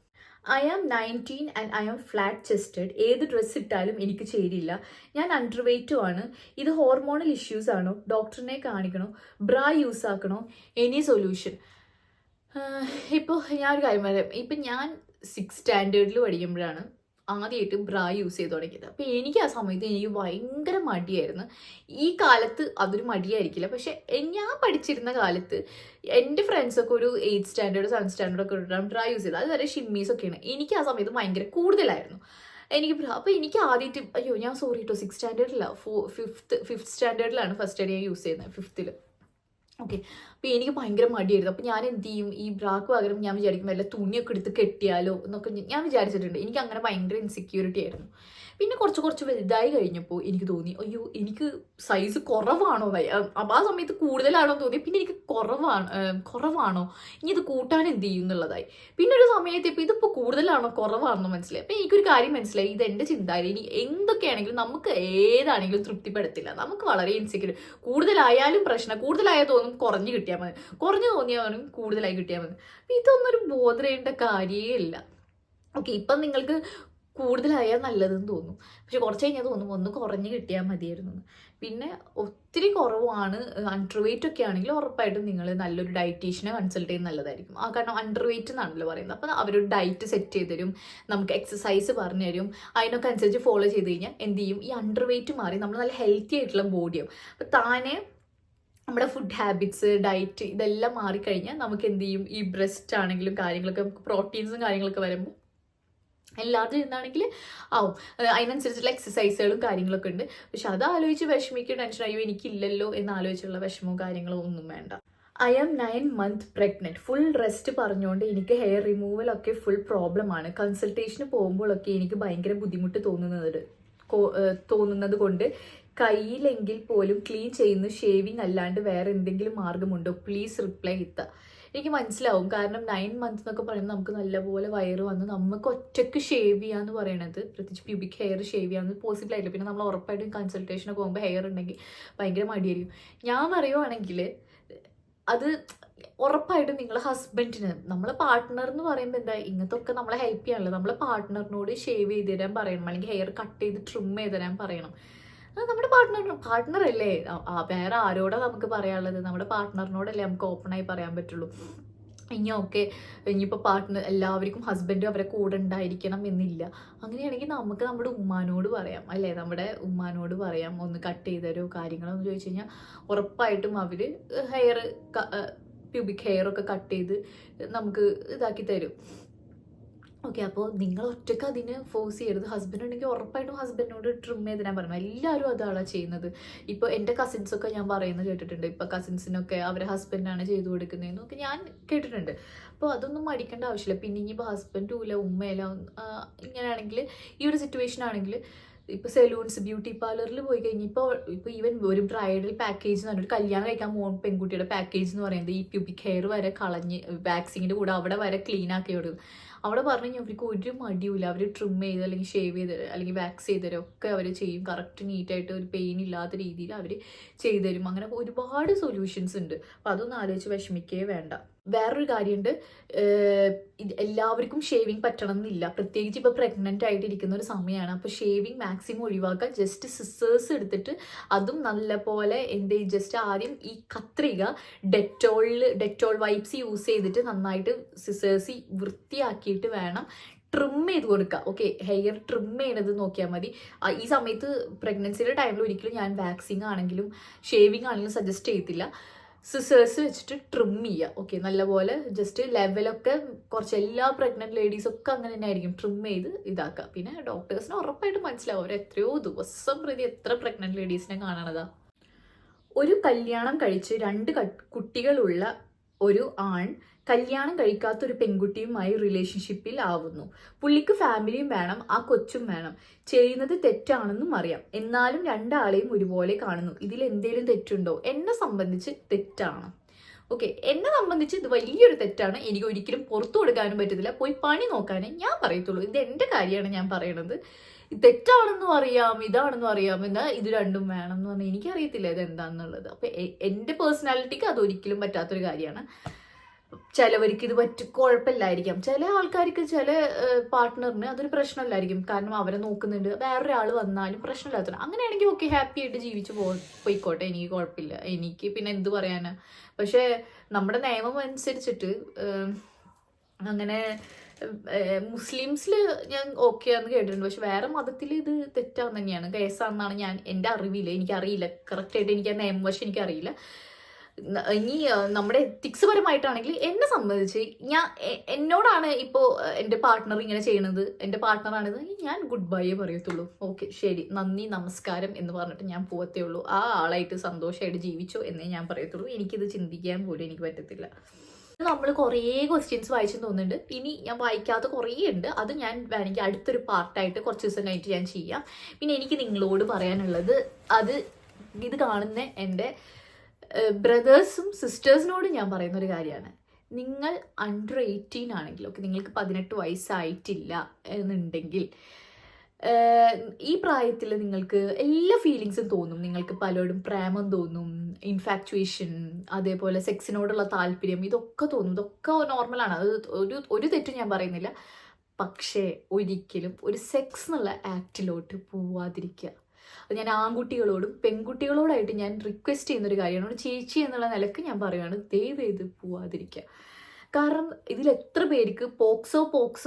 I am 19 and I am flat chested. ഏത് ഡ്രസ്സ് ഇട്ടാലും എനിക്ക് ചേരില്ല. ഞാൻ അണ്ടർ വെയ്റ്റും ആണ്. ഇത് ഹോർമോണൽ ഇഷ്യൂസ് ആണോ? ഡോക്ടറിനെ കാണിക്കണോ? ബ്രാ യൂസ് ആക്കണോ? Any solution? ഇപ്പോൾ ഞാനൊരു കാര്യം പറയാം. ഇപ്പം ഞാൻ 6th സ്റ്റാൻഡേർഡിൽ പഠിക്കുമ്പോഴാണ് ആദ്യമായിട്ട് ബ്രാ യൂസ് ചെയ്ത് തുടങ്ങിയത്. അപ്പോൾ എനിക്ക് ആ സമയത്ത് എനിക്ക് ഭയങ്കര മടിയായിരുന്നു. ഈ കാലത്ത് അതൊരു മടിയായിരിക്കില്ല, പക്ഷെ ഞാൻ പഠിച്ചിരുന്ന കാലത്ത് എൻ്റെ ഫ്രണ്ട്സൊക്കെ ഒരു 8th സ്റ്റാൻഡേർഡ് 7th സ്റ്റാൻഡേർഡ് ഒക്കെ ഇട്ടാണ് ബ്രാ യൂസ് ചെയ്തത്. അതുവരെ ഷിമ്മീസൊക്കെയാണ്. എനിക്ക് ആ സമയത്ത് ഭയങ്കര കൂടുതലായിരുന്നു എനിക്ക് ബ്രാ. അപ്പോൾ എനിക്ക് ആദ്യമായിട്ട് അയ്യോ ഞാൻ സോറി കേട്ടോ 6th സ്റ്റാൻഡേർഡില്ല, 5th സ്റ്റാൻഡേർഡിലാണ് ഫസ്റ്റ് ടൈം ഞാൻ യൂസ് ചെയ്യുന്നത്, 5th. ഓക്കെ, അപ്പോൾ എനിക്ക് ഭയങ്കര മടിയായിരുന്നു. അപ്പോൾ ഞാൻ എന്ത് ചെയ്യും, ഈ ബ്രാക്ക് പകരം ഞാൻ വിചാരിക്കും വല്ല തുണിയൊക്കെ എടുത്ത് കെട്ടിയാലോ എന്നൊക്കെ ഞാൻ വിചാരിച്ചിട്ടുണ്ട്. എനിക്ക് അങ്ങനെ ഭയങ്കര ഇൻസെക്യൂരിറ്റി ആയിരുന്നു. പിന്നെ കുറച്ച് വലുതായി കഴിഞ്ഞപ്പോൾ എനിക്ക് തോന്നി അയ്യോ എനിക്ക് സൈസ് കുറവാണോ, അപ്പോൾ ആ സമയത്ത് കൂടുതലാണോ തോന്നി. പിന്നെ എനിക്ക് കുറവാണോ ഇനി ഇത് കൂട്ടാൻ എന്ത് ചെയ്യും എന്നുള്ളതായി. പിന്നെ ഒരു സമയത്ത് ഇപ്പോൾ ഇതിപ്പോൾ കൂടുതലാണോ കുറവാണെന്നോ മനസ്സിലായി. അപ്പോൾ എനിക്കൊരു കാര്യം മനസ്സിലായി, ഇത് എൻ്റെ ചിന്താഗതി. ഇനി എന്തൊക്കെയാണെങ്കിലും നമുക്ക് ഏതാണെങ്കിലും തൃപ്തിപ്പെടത്തില്ല. നമുക്ക് വളരെ ഇൻസെക്യൂർ. കൂടുതലായാലും പ്രശ്നം, കൂടുതലായാൽ തോന്നും കുറഞ്ഞ് കിട്ടിയാൽ മതി, കുറഞ്ഞു തോന്നിയാൽ കൂടുതലായി കിട്ടിയാൽ മതി. അപ്പോൾ ഇതൊന്നൊരു ബോധറേണ്ട കാര്യമേ ഇല്ല. ഓക്കെ, ഇപ്പം നിങ്ങൾക്ക് കൂടുതലായാൽ നല്ലതെന്ന് തോന്നും, പക്ഷെ കുറച്ച് കഴിഞ്ഞാൽ തോന്നും ഒന്ന് കുറഞ്ഞ് കിട്ടിയാൽ മതിയായിരുന്നു. പിന്നെ ഒത്തിരി കുറവാണ്, അണ്ടർ വെയ്റ്റ് ഒക്കെ ആണെങ്കിൽ ഉറപ്പായിട്ടും നിങ്ങൾ നല്ലൊരു ഡയറ്റീഷ്യനെ കൺസൾട്ട് ചെയ്യുന്നത് നല്ലതായിരിക്കും. കാരണം അണ്ടർ വെയ്റ്റ് എന്നാണല്ലോ പറയുന്നത്. അപ്പോൾ അവരൊരു ഡയറ്റ് സെറ്റ് ചെയ്ത് തരും, നമുക്ക് എക്സസൈസ് പറഞ്ഞു തരും. അതിനൊക്കെ അനുസരിച്ച് ഫോളോ ചെയ്ത് കഴിഞ്ഞാൽ എന്ത് ചെയ്യും, ഈ അണ്ടർ വെയ്റ്റ് മാറി നമ്മൾ നല്ല ഹെൽത്തി ആയിട്ടുള്ള ബോഡിയാവും. അപ്പോൾ താനെ നമ്മുടെ ഫുഡ് ഹാബിറ്റ്സ്, ഡയറ്റ് ഇതെല്ലാം മാറിക്കഴിഞ്ഞാൽ നമുക്ക് എന്ത് ചെയ്യും, ഈ ബ്രസ്റ്റ് ആണെങ്കിലും കാര്യങ്ങളൊക്കെ നമുക്ക് പ്രോട്ടീൻസും കാര്യങ്ങളൊക്കെ വരുമ്പോൾ എല്ലാവരും ചെയ്യുന്നതാണെങ്കിൽ ആവും. അതിനനുസരിച്ചുള്ള എക്സസൈസുകളും കാര്യങ്ങളൊക്കെ ഉണ്ട്. പക്ഷെ അത് ആലോചിച്ച് വിഷമിക്കുക, ടെൻഷൻ അയ്യോ എനിക്കില്ലല്ലോ എന്നാലോചിച്ചുള്ള വിഷമവും കാര്യങ്ങളോ ഒന്നും വേണ്ട. I am 9 months pregnant. Full rest പറഞ്ഞുകൊണ്ട് എനിക്ക് ഹെയർ റിമൂവലൊക്കെ ഫുൾ പ്രോബ്ലമാണ്. കൺസൾട്ടേഷന് പോകുമ്പോഴൊക്കെ എനിക്ക് ഭയങ്കര ബുദ്ധിമുട്ട് തോന്നുന്നത് കൊണ്ട് കയ്യിലെങ്കിൽ പോലും ക്ലീൻ ചെയ്യുന്നു, ഷേവിങ് അല്ലാണ്ട് വേറെ എന്തെങ്കിലും മാർഗമുണ്ടോ? പ്ലീസ് റിപ്ലൈ ഹിത്ത. എനിക്ക് മനസ്സിലാവും, കാരണം 9 months എന്നൊക്കെ പറയുന്നത് നമുക്ക് നല്ലപോലെ വയറ് വന്ന് നമുക്ക് ഒറ്റയ്ക്ക് ഷേവ് ചെയ്യാന്ന് പറയണത്, പ്രത്യേകിച്ച് പ്യൂബിക് ഹെയർ ഷേവ് ചെയ്യാന്ന് പോസിബിൾ ആയില്ല. പിന്നെ നമ്മൾ ഉറപ്പായിട്ടും കൺസൾട്ടേഷനൊക്കെ പോകുമ്പോൾ ഹെയർ ഉണ്ടെങ്കിൽ ഭയങ്കര മടിയായിരിക്കും. ഞാൻ പറയുവാണെങ്കിൽ അത് ഉറപ്പായിട്ടും നിങ്ങളെ ഹസ്ബൻഡിന്, നമ്മളെ പാർട്ട്ണർ എന്ന് പറയുമ്പോൾ എന്താ, ഇങ്ങനത്തെ ഒക്കെ നമ്മളെ ഹെൽപ്പ് ചെയ്യാനല്ലോ, നമ്മളെ പാർട്ട്ണറിനോട് ഷേവ് ചെയ്ത് തരാൻ പറയണം, അല്ലെങ്കിൽ ഹെയർ കട്ട് ചെയ്ത് ട്രിം ചെയ്ത് തരാൻ പറയണം. അത് നമ്മുടെ പാർട്ട്ണർ അല്ലേ, വേറെ ആരോടാ നമുക്ക് പറയാനുള്ളത്? നമ്മുടെ പാർട്ട്ണറിനോടല്ലേ നമുക്ക് ഓപ്പണായി പറയാൻ പറ്റുള്ളൂ. ഇനി ഓക്കെ, ഇനിയിപ്പോൾ പാർട്ട്ണർ എല്ലാവർക്കും ഹസ്ബൻഡും അവരെ കൂടെ ഉണ്ടായിരിക്കണം എന്നില്ല. അങ്ങനെയാണെങ്കിൽ നമുക്ക് നമ്മുടെ ഉമ്മാനോട് പറയാം അല്ലേ, നമ്മുടെ ഉമ്മാനോട് പറയാം ഒന്ന് കട്ട് ചെയ്ത് തരുമോ കാര്യങ്ങളൊന്ന് ചോദിച്ചു കഴിഞ്ഞാൽ ഉറപ്പായിട്ടും അവർ ഹെയർ പ്യൂബിക് ഹെയറൊക്കെ കട്ട് ചെയ്ത് നമുക്ക് ഇതാക്കി തരും. ഓക്കെ, അപ്പോൾ നിങ്ങൾ ഒറ്റയ്ക്ക് അതിന് ഫോഴ്സ് ചെയ്യരുത്. ഹസ്ബൻഡ് ഉണ്ടെങ്കിൽ ഉറപ്പായിട്ടും ഹസ്ബൻഡിനോട് ട്രിം ചെയ്ത് ഞാൻ പറഞ്ഞു. എല്ലാവരും അതാണ് ചെയ്യുന്നത്. ഇപ്പോൾ എൻ്റെ കസിൻസൊക്കെ ഞാൻ പറയുന്നത് കേട്ടിട്ടുണ്ട്. ഇപ്പോൾ കസിൻസിനൊക്കെ അവരെ ഹസ്ബൻഡാണ് ചെയ്തു കൊടുക്കുന്നതെന്നൊക്കെ ഞാൻ കേട്ടിട്ടുണ്ട്. അപ്പോൾ അതൊന്നും മടിക്കേണ്ട ആവശ്യമില്ല. പിന്നെ ഇനിയിപ്പോൾ ഹസ്ബൻഡും ഇല്ല ഉമ്മയില്ല ഇങ്ങനെയാണെങ്കിൽ, ഈ ഒരു സിറ്റുവേഷൻ ആണെങ്കിൽ ഇപ്പോൾ സെലൂൺസ് ബ്യൂട്ടി പാർലറിൽ പോയി കഴിഞ്ഞാൽ ഇപ്പോൾ ഈവൻ ഒരു ബ്രൈഡൽ പാക്കേജ് എന്ന് പറഞ്ഞിട്ട് കല്യാണം കഴിക്കാൻ പോകുന്ന പെൺകുട്ടിയുടെ പാക്കേജ് എന്ന് പറയുന്നത് ഈ പ്യൂബിക് ഹെയർ വരെ കളഞ്ഞ് വാക്സിങ്ങിൻ്റെ കൂടെ അവിടെ വരെ ക്ലീൻ ആക്കി കൊടുക്കും. അവിടെ പറഞ്ഞു കഴിഞ്ഞാൽ അവർക്ക് ഒരു മടിയുമില്ല. അവർ ട്രിം ചെയ്ത് അല്ലെങ്കിൽ ഷേവ് ചെയ്ത് അല്ലെങ്കിൽ വാക്സ് ചെയ്ത് തരും ഒക്കെ അവർ ചെയ്യും. കറക്റ്റ് നീറ്റായിട്ട് ഒരു പെയിൻ ഇല്ലാത്ത രീതിയിൽ അവർ ചെയ്തു തരും. അങ്ങനെ ഒരുപാട് സൊല്യൂഷൻസ് ഉണ്ട്. അപ്പോൾ അതൊന്നും ആലോചിച്ച് വിഷമിക്കേ വേണ്ട. വേറൊരു കാര്യമുണ്ട്, എല്ലാവർക്കും ഷേവിങ് പറ്റണം എന്നില്ല. പ്രത്യേകിച്ച് ഇപ്പോൾ പ്രഗ്നൻ്റ് ആയിട്ടിരിക്കുന്ന ഒരു സമയമാണ്. അപ്പോൾ ഷേവിങ് മാക്സിമം ഒഴിവാക്കാൻ ജസ്റ്റ് സിസേഴ്സ് എടുത്തിട്ട് അതും നല്ല പോലെ ജസ്റ്റ് ആദ്യം ഈ കത്രിക ഡെറ്റോൾ വൈപ്സ് യൂസ് ചെയ്തിട്ട് നന്നായിട്ട് സിസേഴ്സ് വൃത്തിയാക്കിയിട്ട് വേണം ട്രിം ചെയ്ത് കൊടുക്കുക. ഓക്കെ, ഹെയർ ട്രിം ചെയ്യണത് നോക്കിയാൽ മതി. ഈ സമയത്ത് പ്രഗ്നൻസിയുടെ ടൈമിൽ ഒരിക്കലും ഞാൻ വാക്സിങ് ആണെങ്കിലും ഷേവിങ് ആണെങ്കിലും സജസ്റ്റ് ചെയ്യത്തില്ല. സിസേഴ്സ് വെച്ചിട്ട് ട്രിം ചെയ്യുക. ഓക്കെ, നല്ലപോലെ ജസ്റ്റ് ലെവലൊക്കെ കുറച്ച് എല്ലാ പ്രഗ്നൻറ്റ് ലേഡീസൊക്കെ അങ്ങനെ തന്നെ ആയിരിക്കും ട്രിം ചെയ്ത് ഇതാക്കുക. പിന്നെ ഡോക്ടേഴ്സിന് ഉറപ്പായിട്ട് മനസ്സിലാവും, അവർ എത്രയോ ദിവസം പ്രതി എത്ര പ്രഗ്നൻറ്റ് ലേഡീസിനെ കാണണതാ. ഒരു കല്യാണം കഴിച്ച് 2 കുട്ടികളുള്ള ഒരു ആൺ കല്യാണം കഴിക്കാത്ത ഒരു പെൺകുട്ടിയുമായി റിലേഷൻഷിപ്പിൽ ആവുന്നു. പുള്ളിക്ക് ഫാമിലിയും വേണം, ആ കൊച്ചും വേണം. ചെയ്യുന്നത് തെറ്റാണെന്നും അറിയാം, എന്നാലും രണ്ടാളെയും ഒരുപോലെ കാണുന്നു. ഇതിൽ എന്തെങ്കിലും തെറ്റുണ്ടോ? എന്നെ സംബന്ധിച്ച് തെറ്റാണ്. ഓക്കെ, എന്നെ സംബന്ധിച്ച് ഇത് വലിയൊരു തെറ്റാണ്. എനിക്ക് ഒരിക്കലും പുറത്തു കൊടുക്കാനും പറ്റത്തില്ല, പോയി പണി നോക്കാനേ ഞാൻ പറയത്തുള്ളൂ. ഇത് എൻ്റെ കാര്യമാണ് ഞാൻ പറയണത്. തെറ്റാണെന്നും അറിയാം, ഇതാണെന്നും അറിയാം, എന്നാൽ ഇത് രണ്ടും വേണം എന്ന് പറഞ്ഞാൽ എനിക്കറിയത്തില്ല ഇത് എന്താണെന്നുള്ളത്. അപ്പം എൻ്റെ പേഴ്സണാലിറ്റിക്ക് അതൊരിക്കലും പറ്റാത്തൊരു കാര്യമാണ്. ചിലവർക്ക് ഇത് കുഴപ്പമില്ലായിരിക്കാം, ചില ആൾക്കാർക്ക് ചില പാർട്ട്ണറിന് അതൊരു പ്രശ്നമില്ലായിരിക്കും, കാരണം അവരെ നോക്കുന്നുണ്ട്, വേറൊരാൾ വന്നാലും പ്രശ്നമില്ലാത്ത. അങ്ങനെയാണെങ്കിൽ ഓക്കെ, ഹാപ്പി ആയിട്ട് ജീവിച്ച് പോയിക്കോട്ടെ, എനിക്ക് കുഴപ്പമില്ല, എനിക്ക് പിന്നെ എന്ത് പറയാനാ. പക്ഷേ നമ്മുടെ നിയമം അനുസരിച്ചിട്ട് അങ്ങനെ മുസ്ലിംസിൽ ഞാൻ ഓക്കെ ആണെന്ന് കേട്ടിട്ടുണ്ട്, പക്ഷെ വേറെ മതത്തിൽ ഇത് തെറ്റാന്ന് തന്നെയാണ്, കേസാണെന്നാണ് ഞാൻ എൻ്റെ അറിവില്ല. എനിക്കറിയില്ല കറക്റ്റായിട്ട്, എനിക്ക് ആ നിയമവശം എനിക്കറിയില്ല. ഇനി നമ്മുടെ എത്തിക്സ് പരമായിട്ടാണെങ്കിൽ എന്നെ സംബന്ധിച്ച് എന്നോടാണ് ഇപ്പോൾ എൻ്റെ പാർട്ട്ണർ ഇങ്ങനെ ചെയ്യണത്, എൻ്റെ പാർട്ട്ണറാണിത്, ഞാൻ ഗുഡ് ബൈയെ പറയത്തുള്ളൂ. ഓക്കെ ശരി, നന്ദി നമസ്കാരം എന്ന് പറഞ്ഞിട്ട് ഞാൻ പോകത്തേ ഉള്ളൂ. ആ ആളായിട്ട് സന്തോഷമായിട്ട് ജീവിച്ചോ എന്നേ ഞാൻ പറയത്തുള്ളൂ. എനിക്കിത് ചിന്തിക്കാൻ പോലും എനിക്ക് പറ്റത്തില്ല. നമ്മൾ കുറേ ക്വസ്റ്റ്യൻസ് വായിച്ചു തോന്നുന്നുണ്ട്. ഇനി ഞാൻ വായിക്കാത്ത കുറേ ഉണ്ട്, അത് ഞാൻ വേണമെങ്കിൽ അടുത്തൊരു പാർട്ടായിട്ട് കുറച്ച് ദിവസം കഴിഞ്ഞിട്ട് ഞാൻ ചെയ്യാം. പിന്നെ എനിക്ക് നിങ്ങളോട് പറയാനുള്ളത്, ഇത് കാണുന്ന എൻ്റെ ബ്രദേഴ്സും സിസ്റ്റേഴ്സിനോടും ഞാൻ പറയുന്നൊരു കാര്യമാണ്. നിങ്ങൾ അണ്ടർ 18 ആണെങ്കിൽ, ഓക്കെ, നിങ്ങൾക്ക് 18 വയസ്സായിട്ടില്ല എന്നുണ്ടെങ്കിൽ, ഈ പ്രായത്തിൽ നിങ്ങൾക്ക് എല്ലാ ഫീലിങ്സും തോന്നും. നിങ്ങൾക്ക് പലരോടും പ്രേമം തോന്നും, ഇൻഫാക്ച്വേഷൻ, അതേപോലെ സെക്സിനോടുള്ള താല്പര്യം, ഇതൊക്കെ തോന്നും. ഇതൊക്കെ നോർമലാണ്, അത് ഒരു തെറ്റും ഞാൻ പറയുന്നില്ല. പക്ഷേ ഒരിക്കലും ഒരു സെക്സ് എന്നുള്ള ആക്റ്റിലോട്ട് പോവാതിരിക്കുക. അത് ഞാൻ ആൺകുട്ടികളോടും പെൺകുട്ടികളോടായിട്ട് ഞാൻ റിക്വസ്റ്റ് ചെയ്യുന്നൊരു കാര്യമാണ്. ഒരു ചേച്ചി എന്നുള്ള നിലക്ക് ഞാൻ പറയുകയാണ്, ദയവ് ചെയ്ത് പോവാതിരിക്കുക. കാരണം ഇതിൽ എത്ര പേർക്ക് പോക്സോ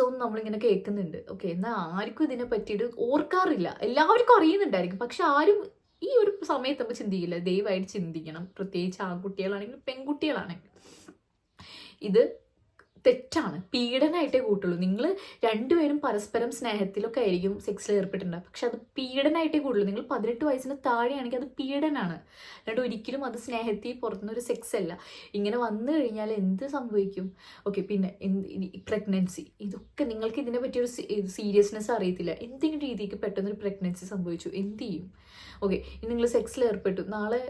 എന്ന് നമ്മളിങ്ങനെ കേൾക്കുന്നുണ്ട്. ഓക്കെ, എന്നാൽ ആർക്കും ഇതിനെ പറ്റിയിട്ട് ഓർക്കാറില്ല. എല്ലാവർക്കും അറിയുന്നുണ്ടായിരിക്കും, പക്ഷെ ആരും ഈ ഒരു സമയത്ത് നമ്മൾ ചിന്തിക്കില്ല. ദയവായിട്ട് ചിന്തിക്കണം, പ്രത്യേകിച്ച് ആൺകുട്ടികളാണെങ്കിലും പെൺകുട്ടികളാണെങ്കിലും. ഇത് തെറ്റാണ്. പീഡനമായിട്ടേ കൂട്ടുള്ളൂ. നിങ്ങൾ രണ്ടുപേരും പരസ്പരം സ്നേഹത്തിലൊക്കെ ആയിരിക്കും സെക്സിൽ ഏർപ്പെട്ടിട്ടുണ്ടാകും, പക്ഷെ അത് പീഡനമായിട്ടേ കൂടുള്ളൂ. നിങ്ങൾ 18 വയസ്സിന് താഴെയാണെങ്കിൽ അത് പീഡനാണ്. അല്ലാണ്ട് ഒരിക്കലും അത് സ്നേഹത്തിൽ പുറത്തുനിന്നൊരു സെക്സ് അല്ല. ഇങ്ങനെ വന്നു കഴിഞ്ഞാൽ എന്ത് സംഭവിക്കും? ഓക്കെ, പിന്നെ പ്രഗ്നൻസി, ഇതൊക്കെ നിങ്ങൾക്ക് ഇതിനെ പറ്റിയൊരു സീരിയസ്നെസ് അറിയത്തില്ല. എന്തെങ്കിലും രീതിക്ക് പെട്ടെന്നൊരു പ്രഗ്നൻസി സംഭവിച്ചു, എന്ത് ചെയ്യും? ഓക്കെ, നിങ്ങൾ സെക്സിൽ ഏർപ്പെട്ടു, നാളെ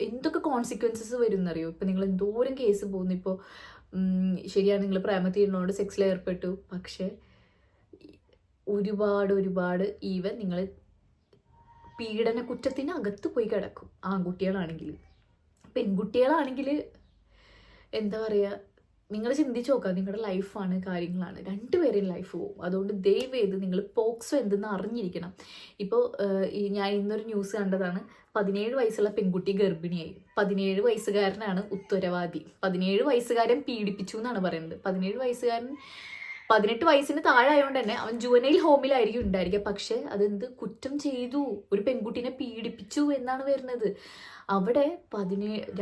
എന്തൊക്കെ കോൺസിക്വൻസസ് വരും എന്നറിയോ? ഇപ്പം നിങ്ങൾ എന്തോരം കേസ് പോകുന്നു. ഇപ്പോൾ ശരിയാണ്, നിങ്ങൾ പ്രേമത്തിനോട് സെക്സിൽ ഏർപ്പെട്ടു, പക്ഷെ ഒരുപാട് ഈവൻ നിങ്ങൾ പീഡന കുറ്റത്തിന് അകത്ത് പോയി കിടക്കും. ആൺകുട്ടികളാണെങ്കിൽ. പെൺകുട്ടികളാണെങ്കിൽ എന്താ പറയുക, നിങ്ങൾ ചിന്തിച്ച് നോക്കുക, നിങ്ങളുടെ ലൈഫാണ്, കാര്യങ്ങളാണ്, രണ്ടുപേരെയും ലൈഫ് പോകും. അതുകൊണ്ട് ദയവേത് നിങ്ങൾ പോക്സോ എന്തെന്ന് അറിഞ്ഞിരിക്കണം. ഇപ്പോൾ ഞാൻ ഇന്നൊരു ന്യൂസ് കണ്ടതാണ്, 17 വയസ്സുള്ള പെൺകുട്ടി ഗർഭിണിയായി. 17 വയസ്സുകാരനാണ് ഉത്തരവാദി. 17 വയസ്സുകാരൻ പീഡിപ്പിച്ചു എന്നാണ് പറയുന്നത്. 17 വയസ്സുകാരൻ 18 വയസ്സിന് താഴെ ആയതുകൊണ്ട് തന്നെ അവൻ ജുവനൈൽ ഹോമിലായിരിക്കും ഉണ്ടായിരിക്കുക. പക്ഷെ അതെന്ത് കുറ്റം ചെയ്തു? ഒരു പെൺകുട്ടിനെ പീഡിപ്പിച്ചു എന്നാണ് വരുന്നത്. അവിടെ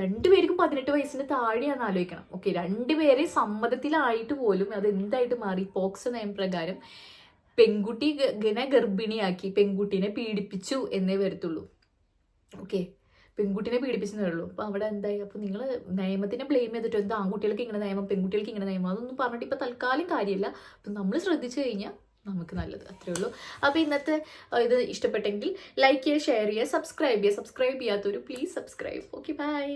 രണ്ടുപേർക്കും 18 വയസ്സിന് താഴെയാണെന്ന് ആലോചിക്കണം. ഓക്കെ, രണ്ടുപേരെ സമ്മതത്തിലായിട്ട് പോലും അത് എന്തായിട്ട് മാറി? പോക്സോ നിയമപ്രകാരം പെൺകുട്ടിനെ ഗർഭിണിയാക്കി, പെൺകുട്ടീനെ പീഡിപ്പിച്ചു എന്നേ വരത്തുള്ളൂ. ഓക്കെ, പെൺകുട്ടിനെ പീഡിപ്പിച്ചെന്നേ ഉള്ളൂ. അപ്പോൾ അവിടെ എന്തായി? അപ്പോൾ നിങ്ങൾ നിയമത്തിനെ ബ്ലെയിം ചെയ്തിട്ട് എന്താ ആൺകുട്ടികൾക്ക് ഇങ്ങനെ നിയമം, പെൺകുട്ടികൾക്ക് ഇങ്ങനെ നിയമം, അതൊന്നും പറഞ്ഞിട്ട് ഇപ്പോൾ തൽക്കാലം കാര്യമില്ല. അപ്പം നമ്മൾ ശ്രദ്ധിച്ചു കഴിഞ്ഞാൽ നമുക്ക് നല്ലത്. അത്രേ ഉള്ളൂ. അപ്പോൾ ഇന്നത്തെ ഇത് ഇഷ്ടപ്പെട്ടെങ്കിൽ ലൈക്ക് ചെയ്യുക, ഷെയർ ചെയ്യുക, സബ്സ്ക്രൈബ് ചെയ്യാത്തൊരു പ്ലീസ് സബ്സ്ക്രൈബ്. Okay, by.